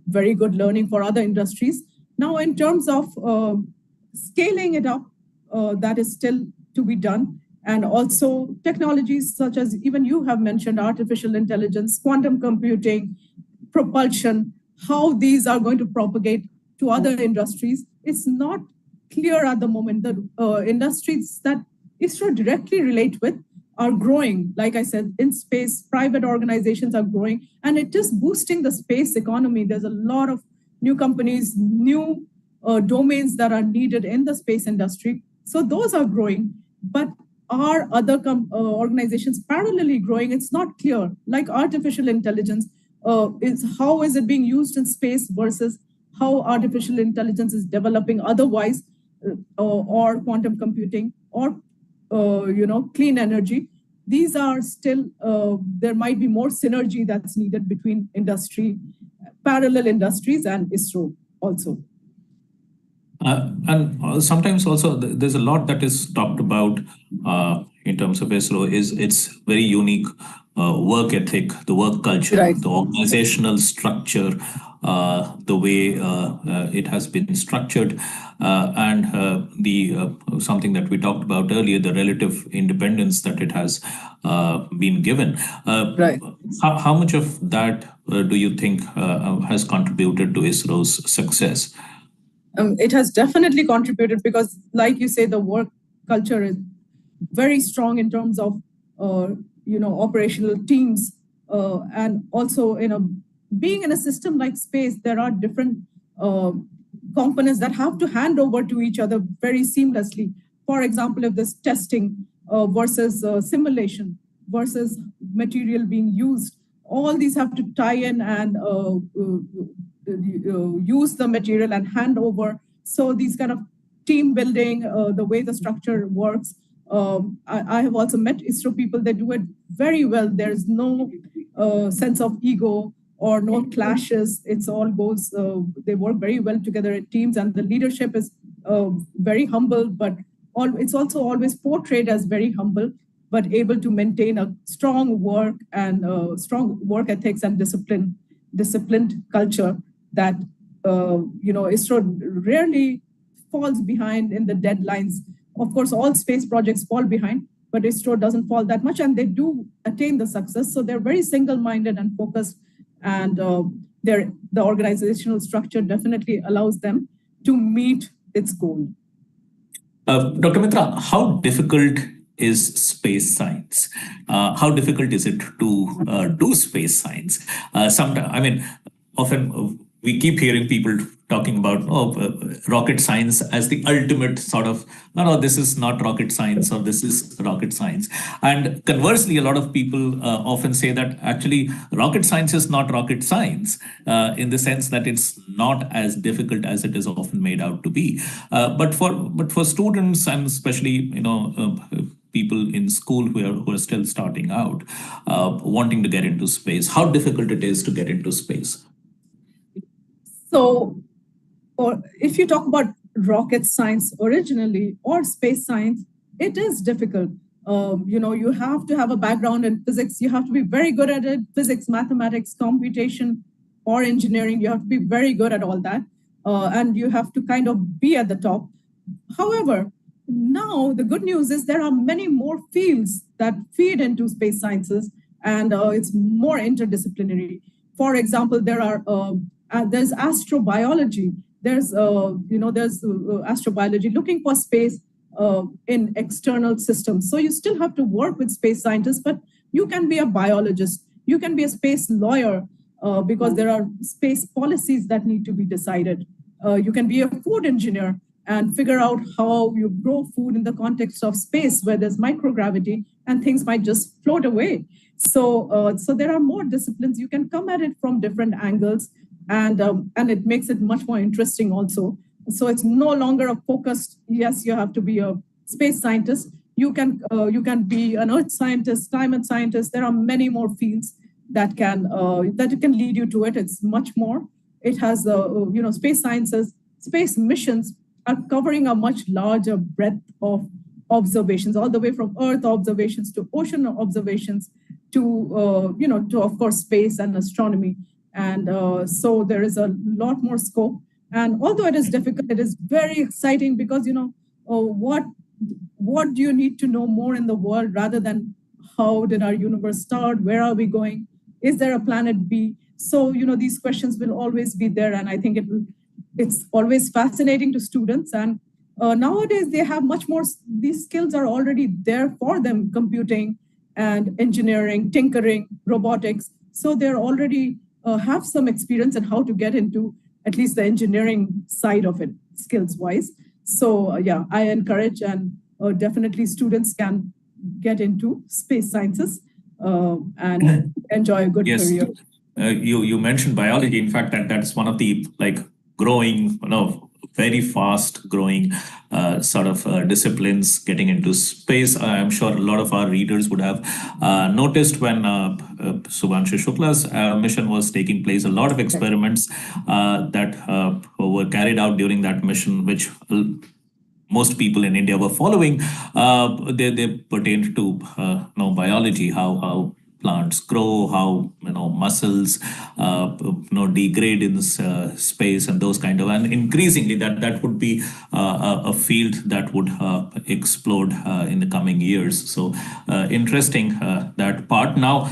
S2: very good learning for other industries. Now, in terms of scaling it up, that is still to be done. And also technologies such as even you have mentioned, artificial intelligence, quantum computing, propulsion, how these are going to propagate to other industries. It's not clear at the moment. The industries that ISRO directly relate with are growing. Like I said, in space, private organizations are growing, and it is boosting the space economy. There's a lot of new companies, new domains that are needed in the space industry. So those are growing, but are other organizations parallelly growing? It's not clear. Like artificial intelligence, how is it being used in space versus how artificial intelligence is developing otherwise, or quantum computing, or clean energy. These are still, there might be more synergy that's needed between industry, parallel industries and ISRO also.
S3: And sometimes also there's a lot that is talked about in terms of ISRO is its very unique work ethic, the work culture, right, the organizational structure, the way it has been structured, and the something that we talked about earlier, the relative independence that it has been given. Right. How much of that do you think has contributed to ISRO's success?
S2: It has definitely contributed because, like you say, the work culture is very strong in terms of, operational teams. And also, being in a system like space, there are different components that have to hand over to each other very seamlessly. For example, if there's testing versus simulation versus material being used, all these have to tie in and use the material and hand over. So these kind of team building, the way the structure works. I have also met ISRO people, they do it very well. There's no sense of ego or no clashes. It's all goes, they work very well together in teams, and the leadership is very humble, but it's also always portrayed as very humble, but able to maintain a strong work and strong work ethics and disciplined culture that ISRO rarely falls behind in the deadlines. Of course, all space projects fall behind, but ISRO doesn't fall that much, and they do attain the success. So they're very single-minded and focused, and the organizational structure definitely allows them to meet its goal.
S3: Dr. Mitra, how difficult is space science? How difficult is it to do space science? Sometimes, I mean, often we keep hearing people talking about rocket science as the ultimate sort of, no, this is not rocket science, or this is rocket science. And conversely, a lot of people often say that actually rocket science is not rocket science, in the sense that it's not as difficult as it is often made out to be. But for students, and especially people in school who are still starting out, wanting to get into space, how difficult it is to get into space?
S2: So, or if you talk about rocket science originally or space science, it is difficult. You have to have a background in physics. You have to be very good at it. Physics, mathematics, computation, or engineering. You have to be very good at all that. And you have to kind of be at the top. However, now the good news is there are many more fields that feed into space sciences, and it's more interdisciplinary. For example, there's astrobiology. There's astrobiology looking for space in external systems. So you still have to work with space scientists, but you can be a biologist. You can be a space lawyer because there are space policies that need to be decided. You can be a food engineer and figure out how you grow food in the context of space where there's microgravity and things might just float away. So there are more disciplines. You can come at it from different angles, and it makes it much more interesting also. So it's no longer a focused, yes, you have to be a space scientist. You can be an earth scientist, climate scientist. There are many more fields that can lead you to it. It's much more. It has space sciences, space missions are covering a much larger breadth of observations, all the way from Earth observations to ocean observations to of course space and astronomy. And so there is a lot more scope. And although it is difficult, it is very exciting because what do you need to know more in the world rather than how did our universe start? Where are we going? Is there a planet B? So these questions will always be there, and I think it's always fascinating to students. And nowadays they have much more. These skills are already there for them: computing and engineering, tinkering, robotics. So they're already have some experience in how to get into at least the engineering side of it, skills wise. So yeah, I encourage, and definitely students can get into space sciences and enjoy a good career.
S3: You mentioned biology. In fact, that's one of the growing, very fast growing sort of disciplines getting into space. I'm sure a lot of our readers would have noticed when Subhanshu Shukla's mission was taking place, a lot of experiments that were carried out during that mission, which most people in India were following. They pertained to biology, how plants grow, how muscles degrade in space, and those kind of, and increasingly that would be a field that would explode in the coming years. So interesting that part. Now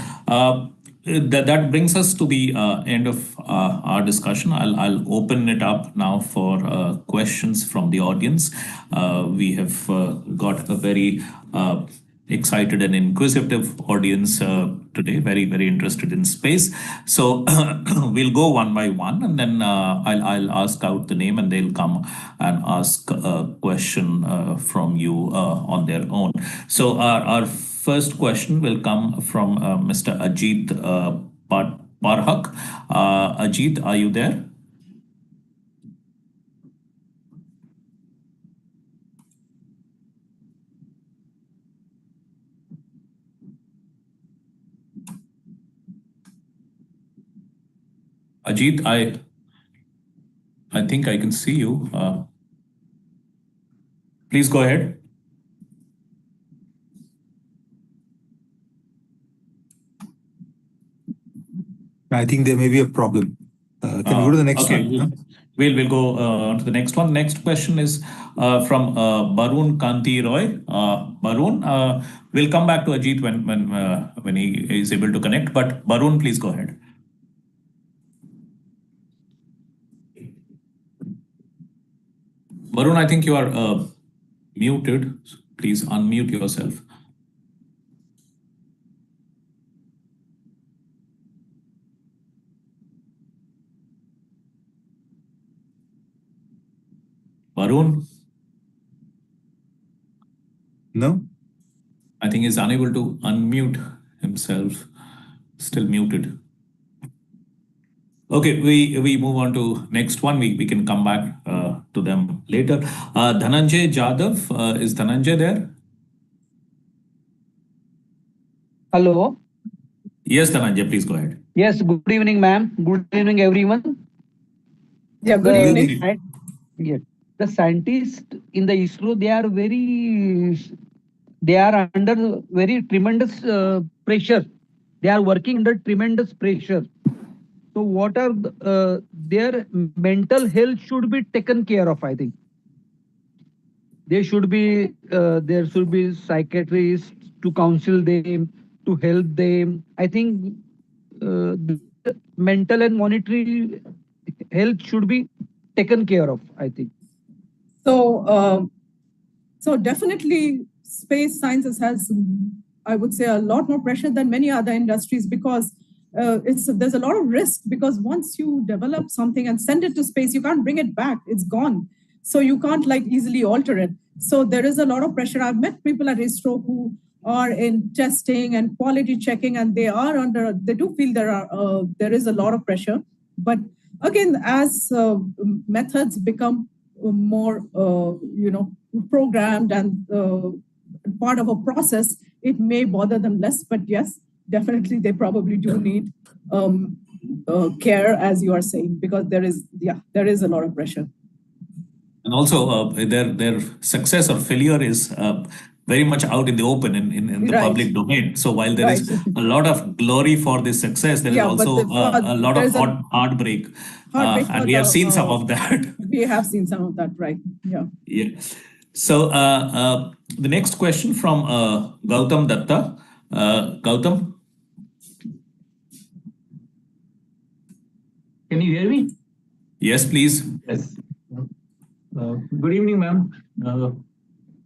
S3: that brings us to the end of our discussion. I'll open it up now for questions from the audience. We have got a very excited and inquisitive audience today, very, very interested in space. So we'll go one by one, and then I'll ask out the name, and they'll come and ask a question from you on their own. So our first question will come from Mr. Ajit Parhak. Ajit, are you there? Ajit, I think I can see you. Please go ahead.
S1: I think there may be a problem. Can we go to the next
S3: okay.
S1: one?
S3: We'll go on to the next one. Next question is from Barun Kanti Roy. Barun, we'll come back to Ajit when he is able to connect. But Barun, please go ahead. Barun, I think you are muted. Please unmute yourself. Barun?
S1: No?
S3: I think he's unable to unmute himself. Still muted. Okay, we move on to next one. We can come back to them later. Dhananjay Jadhav, is Dhananjay there?
S4: Hello.
S3: Yes, Dhananjay, please go ahead.
S4: Yes, good evening, ma'am. Good evening, everyone.
S2: Yeah, good evening.
S4: Yes, the scientists in the ISRO, they are under very tremendous pressure. They are working under tremendous pressure. So what are their mental health should be taken care of, I think. There should be psychiatrists to counsel them, to help them. I think the mental and monetary health should be taken care of, I think.
S2: So definitely space sciences has, I would say, a lot more pressure than many other industries because there's a lot of risk because once you develop something and send it to space, you can't bring it back. It's gone. So you can't like easily alter it. So there is a lot of pressure. I've met people at ISRO who are in testing and quality checking, and they do feel there is a lot of pressure. But again, as methods become more, programmed and part of a process, it may bother them less. But yes, definitely, they probably do need care, as you are saying, because there is a lot of pressure.
S3: And also, their success or failure is very much out in the open in the public domain. So while there is a lot of glory for this success, there is also a lot of heartbreak. And we have seen some of that.
S2: We have seen some of that, right? Yeah.
S3: Yeah. So the next question from Gautam Datta. Gautam?
S5: Can you hear me?
S3: Yes, please.
S5: Yes. Good evening, ma'am.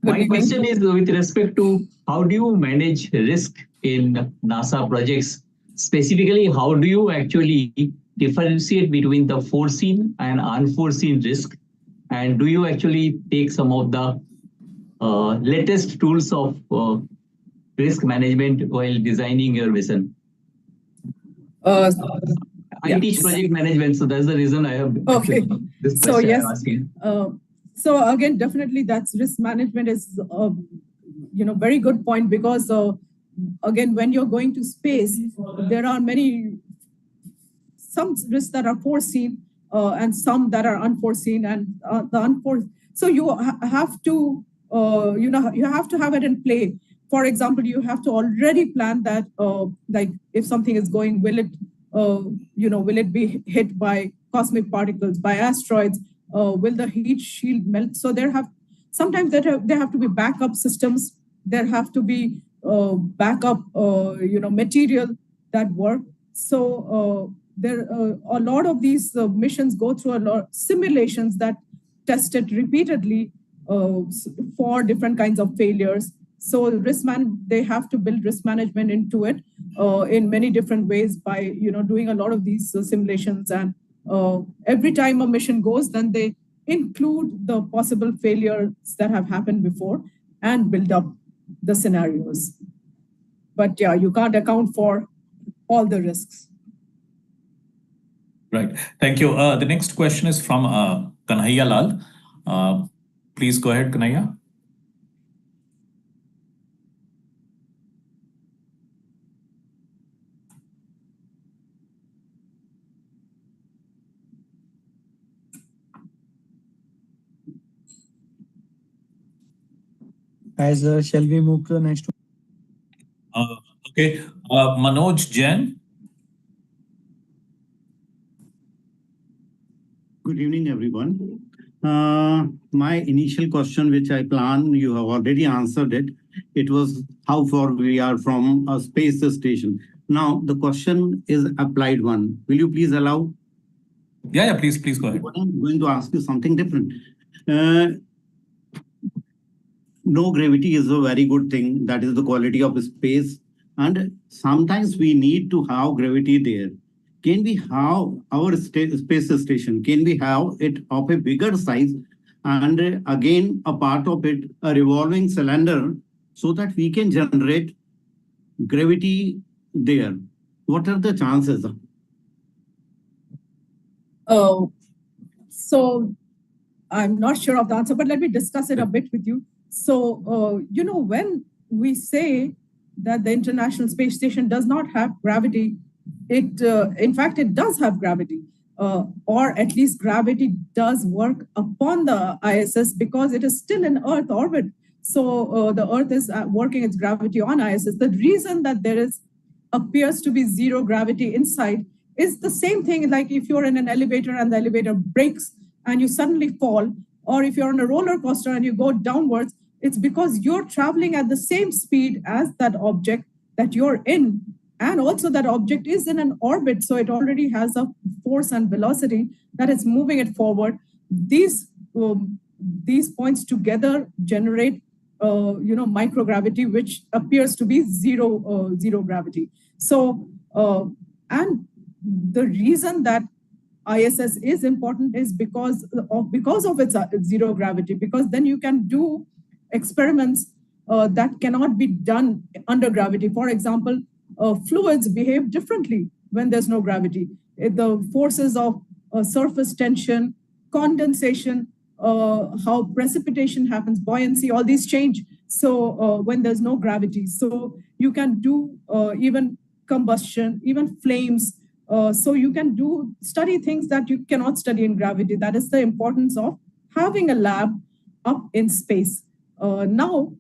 S5: My question is with respect to how do you manage risk in NASA projects? Specifically, how do you actually differentiate between the foreseen and unforeseen risk? And do you actually take some of the latest tools of risk management while designing your mission? I teach project management, so that's the reason I have this question.
S2: So yes,
S5: I'm asking.
S2: So again, definitely that's risk management is very good point because again, when you're going to space, there are some risks that are foreseen and some that are unforeseen, and the unforeseen. So you have to you have to have it in play. For example, you have to already plan that like if something is going, will it be hit by cosmic particles, by asteroids? Will the heat shield melt? So sometimes there have to be backup systems. There have to be backup material that work. So a lot of these missions go through a lot of simulations that test it repeatedly for different kinds of failures. So they have to build risk management into it in many different ways by doing a lot of these simulations. And every time a mission goes, then they include the possible failures that have happened before and build up the scenarios. But yeah, you can't account for all the risks.
S3: Right. Thank you. The next question is from Kanhaiya Lal. Please go ahead, Kanhaiya.
S6: As shall we move to the next one?
S3: Okay, Manoj Jain.
S7: Good evening, everyone. My initial question, which I planned, you have already answered it. It was how far we are from a space station. Now, the question is applied one. Will you please allow?
S3: Yeah, please go ahead.
S7: I'm going to ask you something different. No gravity is a very good thing. That is the quality of space. And sometimes we need to have gravity there. Can we have our space station? Can we have it of a bigger size? And again, a part of it, a revolving cylinder, so that we can generate gravity there. What are the chances?
S2: So I'm not sure of the answer, but let me discuss it a bit with you. So, when we say that the International Space Station does not have gravity, in fact, it does have gravity, or at least gravity does work upon the ISS because it is still in Earth orbit. So the Earth is working its gravity on ISS. The reason that there appears to be zero gravity inside is the same thing like if you're in an elevator and the elevator breaks and you suddenly fall, or if you're on a roller coaster and you go downwards, it's because you're traveling at the same speed as that object that you're in. And also that object is in an orbit, so it already has a force and velocity that is moving it forward. These points together generate microgravity, which appears to be zero gravity. So, and the reason that ISS is important is because of its zero gravity, because then you can do experiments that cannot be done under gravity. For example, fluids behave differently when there's no gravity. The forces of surface tension, condensation, how precipitation happens, buoyancy, all these change. So when there's no gravity, so you can do even combustion, even flames. So you can study things that you cannot study in gravity. That is the importance of having a lab up in space. Now,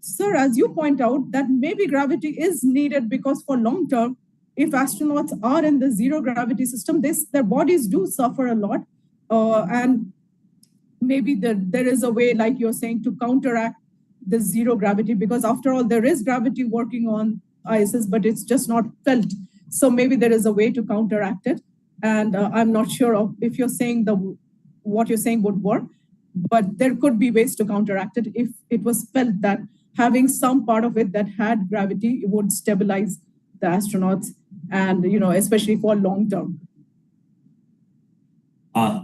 S2: sir, as you point out, that maybe gravity is needed because for long term, if astronauts are in the zero gravity system, their bodies do suffer a lot. And maybe there is a way, like you're saying, to counteract the zero gravity, because after all, there is gravity working on ISS, but it's just not felt. So maybe there is a way to counteract it. And I'm not sure of if you're saying what you're saying would work, but there could be ways to counteract it if it was felt that having some part of it that had gravity would stabilize the astronauts, and especially for long term.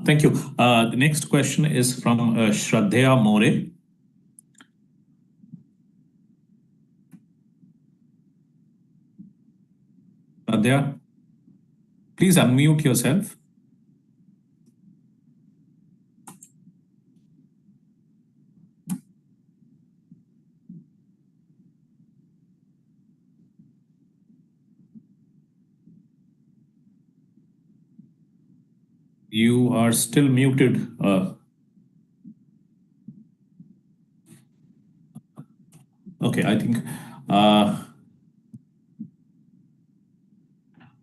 S3: Thank you. The next question is from Shraddha More. Shraddha, please unmute yourself. You are still muted. Okay, I think.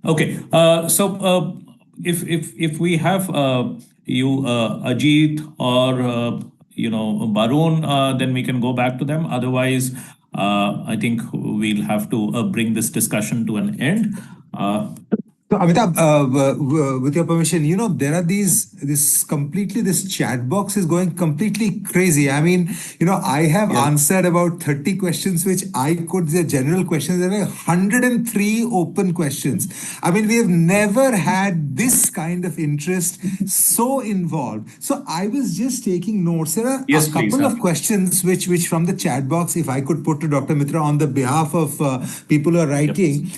S3: Okay, so if we have you, Ajit, or Barun, then we can go back to them. Otherwise, I think we'll have to bring this discussion to an end.
S1: So Amitabh, with your permission, there are this chat box is going completely crazy. I mean, I have answered about 30 questions, the general questions, there were 103 open questions. I mean, we have never had this kind of interest so involved. So I was just taking notes. There are a couple of questions which from the chat box, if I could put to Dr. Mitra on the behalf of people who are writing.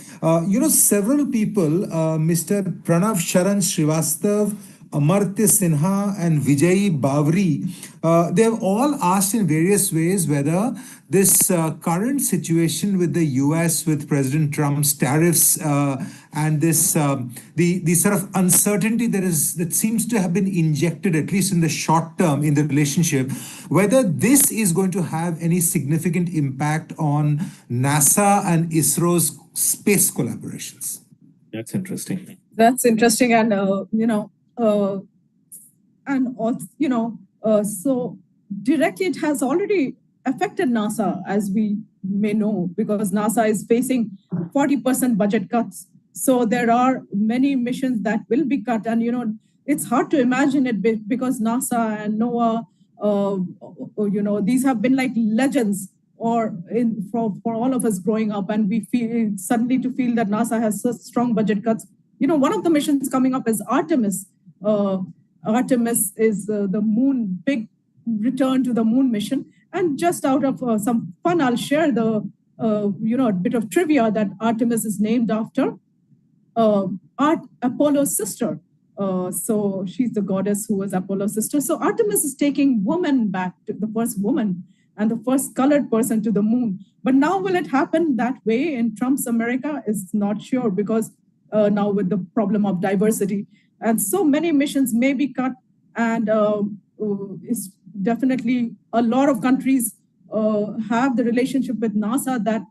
S1: Several people, Mr. Pranav Sharan Srivastav, Amartya Sinha and Vijay Bavri, they've all asked in various ways whether this current situation with the US, with President Trump's tariffs, and this the sort of uncertainty that seems to have been injected, at least in the short term, in the relationship, whether this is going to have any significant impact on NASA and ISRO's space collaborations.
S3: That's interesting.
S2: That's interesting, and and also, so directly it has already affected NASA, as we may know, because NASA is facing 40% budget cuts. So there are many missions that will be cut, and it's hard to imagine it because NASA and NOAA, these have been like legends for all of us growing up, and we feel suddenly to feel that NASA has such strong budget cuts. One of the missions coming up is Artemis. Artemis is the moon, big return to the moon mission. And just out of some fun, I'll share a bit of trivia that Artemis is named after Apollo's sister. So she's the goddess who was Apollo's sister. So Artemis is taking woman back, to the first woman and the first colored person to the moon. But now will it happen that way in Trump's America? Is not sure, because now with the problem of diversity. And so many missions may be cut, and it's definitely a lot of countries have the relationship with NASA that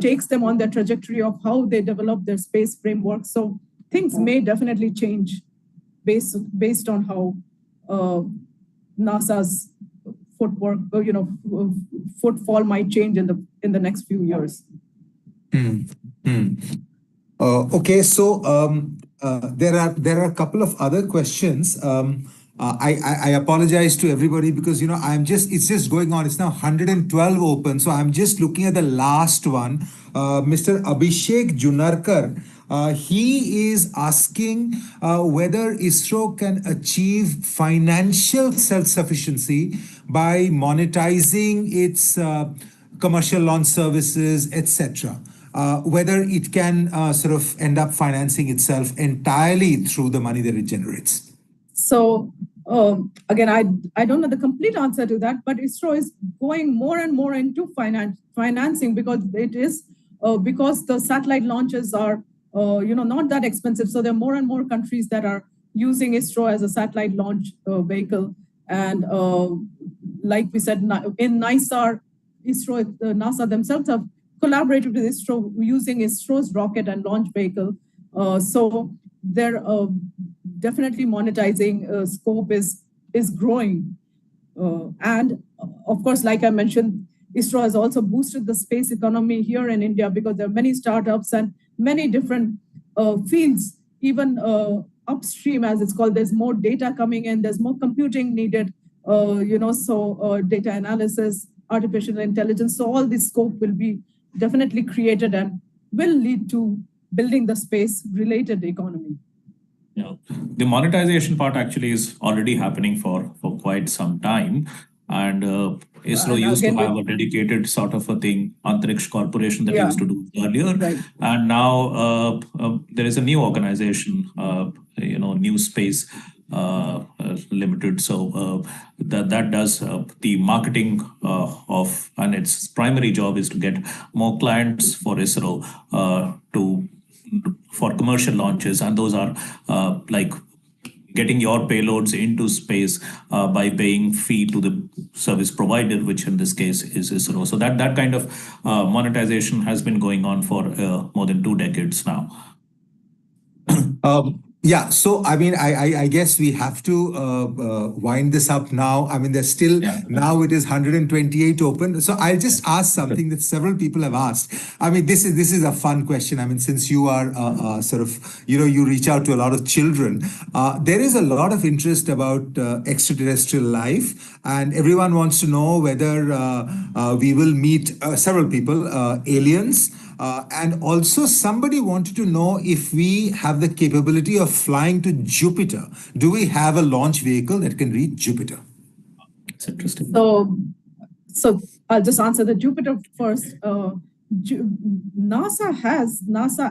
S2: takes them on their trajectory of how they develop their space framework. So things may definitely change based on how NASA's footwork, footfall might change in the next few years.
S1: Okay, so there are a couple of other questions. I apologize to everybody because it's just going on. It's now 112 open, so I'm just looking at the last one. Mr. Abhishek Junarkar, he is asking whether ISRO can achieve financial self-sufficiency by monetizing its commercial launch services, etc. Whether it can sort of end up financing itself entirely through the money that it generates.
S2: So again, I don't know the complete answer to that, but ISRO is going more and more into financing because it is because the satellite launches are not that expensive. So there are more and more countries that are using ISRO as a satellite launch vehicle. And like we said, in NISAR, NASA themselves have collaborated with ISRO using ISRO's rocket and launch vehicle. So they're definitely monetizing scope is growing. And of course, like I mentioned, ISRO has also boosted the space economy here in India because there are many startups and many different fields, even upstream, as it's called. There's more data coming in, there's more computing needed, data analysis, artificial intelligence. So all this scope will be definitely created and will lead to building the space-related economy.
S3: Yeah, the monetization part actually is already happening for quite some time. And ISRO used to have a dedicated sort of a thing, Antariksh Corporation that used to do earlier. Right. And now there is a new organization, New Space Limited. So that does the marketing and its primary job is to get more clients for ISRO for commercial launches. And those are like getting your payloads into space by paying fee to the service provider, which in this case is ISRO. So that kind of monetization has been going on for more than 2 decades now.
S1: Yeah, so I mean, I guess we have to wind this up now. I mean, there's still, now it is 128 open. So I'll just ask something that several people have asked. I mean, this is a fun question. I mean, since you are sort of, you reach out to a lot of children, there is a lot of interest about extraterrestrial life, and everyone wants to know whether we will meet several people, aliens. And also somebody wanted to know if we have the capability of flying to Jupiter. Do we have a launch vehicle that can reach Jupiter?
S3: That's interesting.
S2: So I'll just answer the Jupiter first. NASA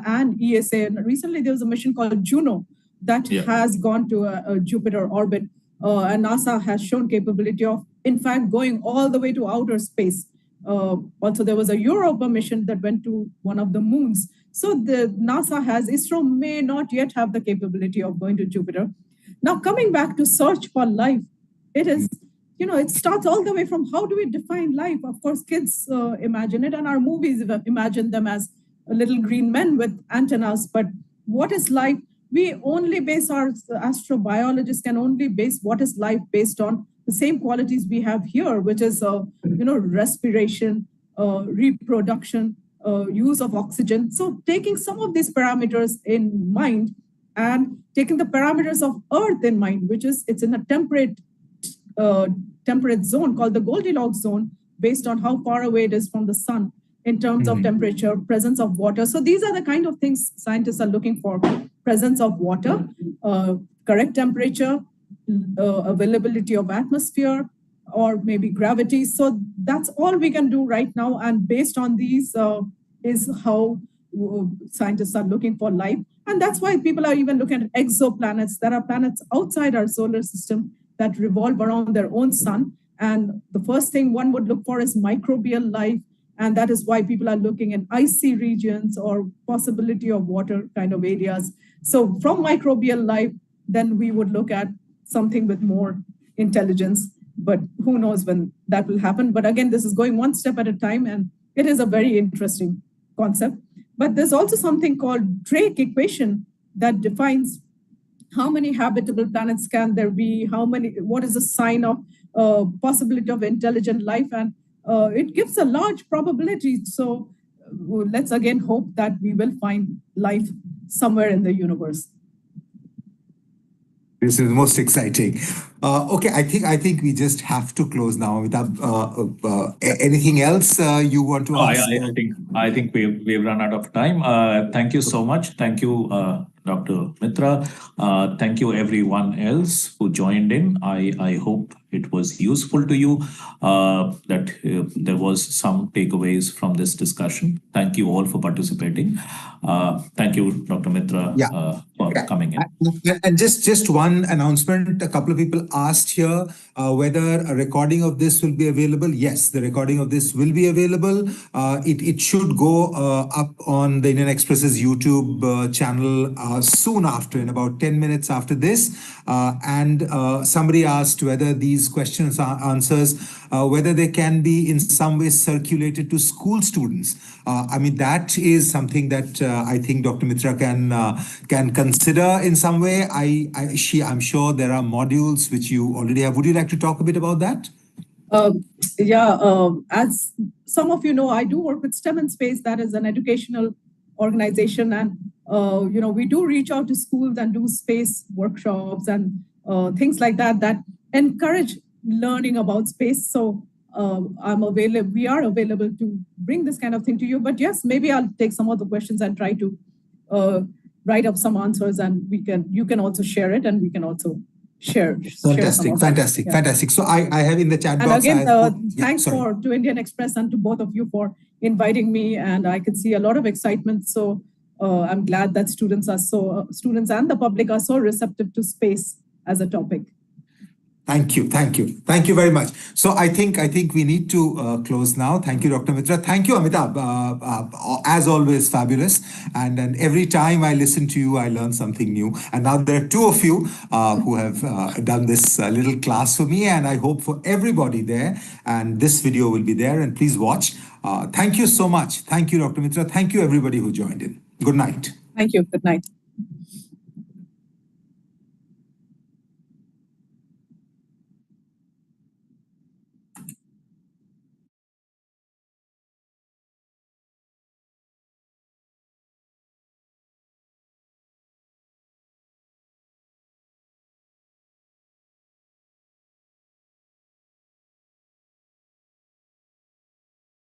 S2: and ESA, and recently there was a mission called Juno, that has gone to a Jupiter orbit. And NASA has shown capability of, in fact, going all the way to outer space. Also, there was a Europa mission that went to one of the moons. So the NASA has, ISRO may not yet have the capability of going to Jupiter. Now, coming back to search for life, it is, it starts all the way from how do we define life? Of course, kids imagine it, and our movies imagine them as little green men with antennas. But what is life? We only base our astrobiologists can only base what is life based on the same qualities we have here, which is, respiration, reproduction, use of oxygen. So taking some of these parameters in mind and taking the parameters of Earth in mind, which is it's in a temperate zone called the Goldilocks zone, based on how far away it is from the sun in terms of temperature, presence of water. So these are the kind of things scientists are looking for: presence of water, correct temperature, availability of atmosphere, or maybe gravity. So that's all we can do right now. And based on these is how scientists are looking for life. And that's why people are even looking at exoplanets. There are planets outside our solar system that revolve around their own sun. And the first thing one would look for is microbial life. And that is why people are looking in icy regions or possibility of water kind of areas. So from microbial life, then we would look at something with more intelligence. But who knows when that will happen. But again, this is going one step at a time, and it is a very interesting concept. But there's also something called Drake equation that defines how many habitable planets can there be, what is the sign of possibility of intelligent life, and it gives a large probability. So let's again hope that we will find life somewhere in the universe.
S1: This is most exciting. Okay, I think we just have to close now. Amitabh, anything else you want to ask?
S3: I think we've run out of time. Thank you so much. Thank you, Dr. Mitra. Thank you everyone else who joined in. I hope it was useful to you, that there was some takeaways from this discussion. Thank you all for participating. Thank you, Dr. Mitra, for coming in.
S1: And just one announcement. A couple of people asked here whether a recording of this will be available. Yes, the recording of this will be available. It should go up on the Indian Express's YouTube channel soon after, in about 10 minutes after this. And somebody asked whether these questions are answers, whether they can be in some way circulated to school students. I mean, that is something that I think Dr. Mitra can consider in some way. I'm sure there are modules which you already have. Would you like to talk a bit about that?
S2: As some of you know, I do work with STEM in Space. That is an educational organization, and we do reach out to schools and do space workshops and things like that encourage learning about space. So we are available to bring this kind of thing to you. But yes, maybe I'll take some of the questions and try to write up some answers, and you can also share it, and we can also share.
S1: Fantastic. So I have in the chat box.
S2: And again, thanks to Indian Express and to both of you for inviting me, and I can see a lot of excitement. So I'm glad that students and the public are so receptive to space as a topic.
S1: Thank you very much. So I think we need to close now. Thank you, Dr. Mitra. Thank you, Amitabh. As always, fabulous. And every time I listen to you, I learn something new. And now there are two of you who have done this little class for me, and I hope for everybody there. And this video will be there, and please watch. Thank you so much. Thank you, Dr. Mitra. Thank you, everybody who joined in. Good night.
S2: Thank you. Good night.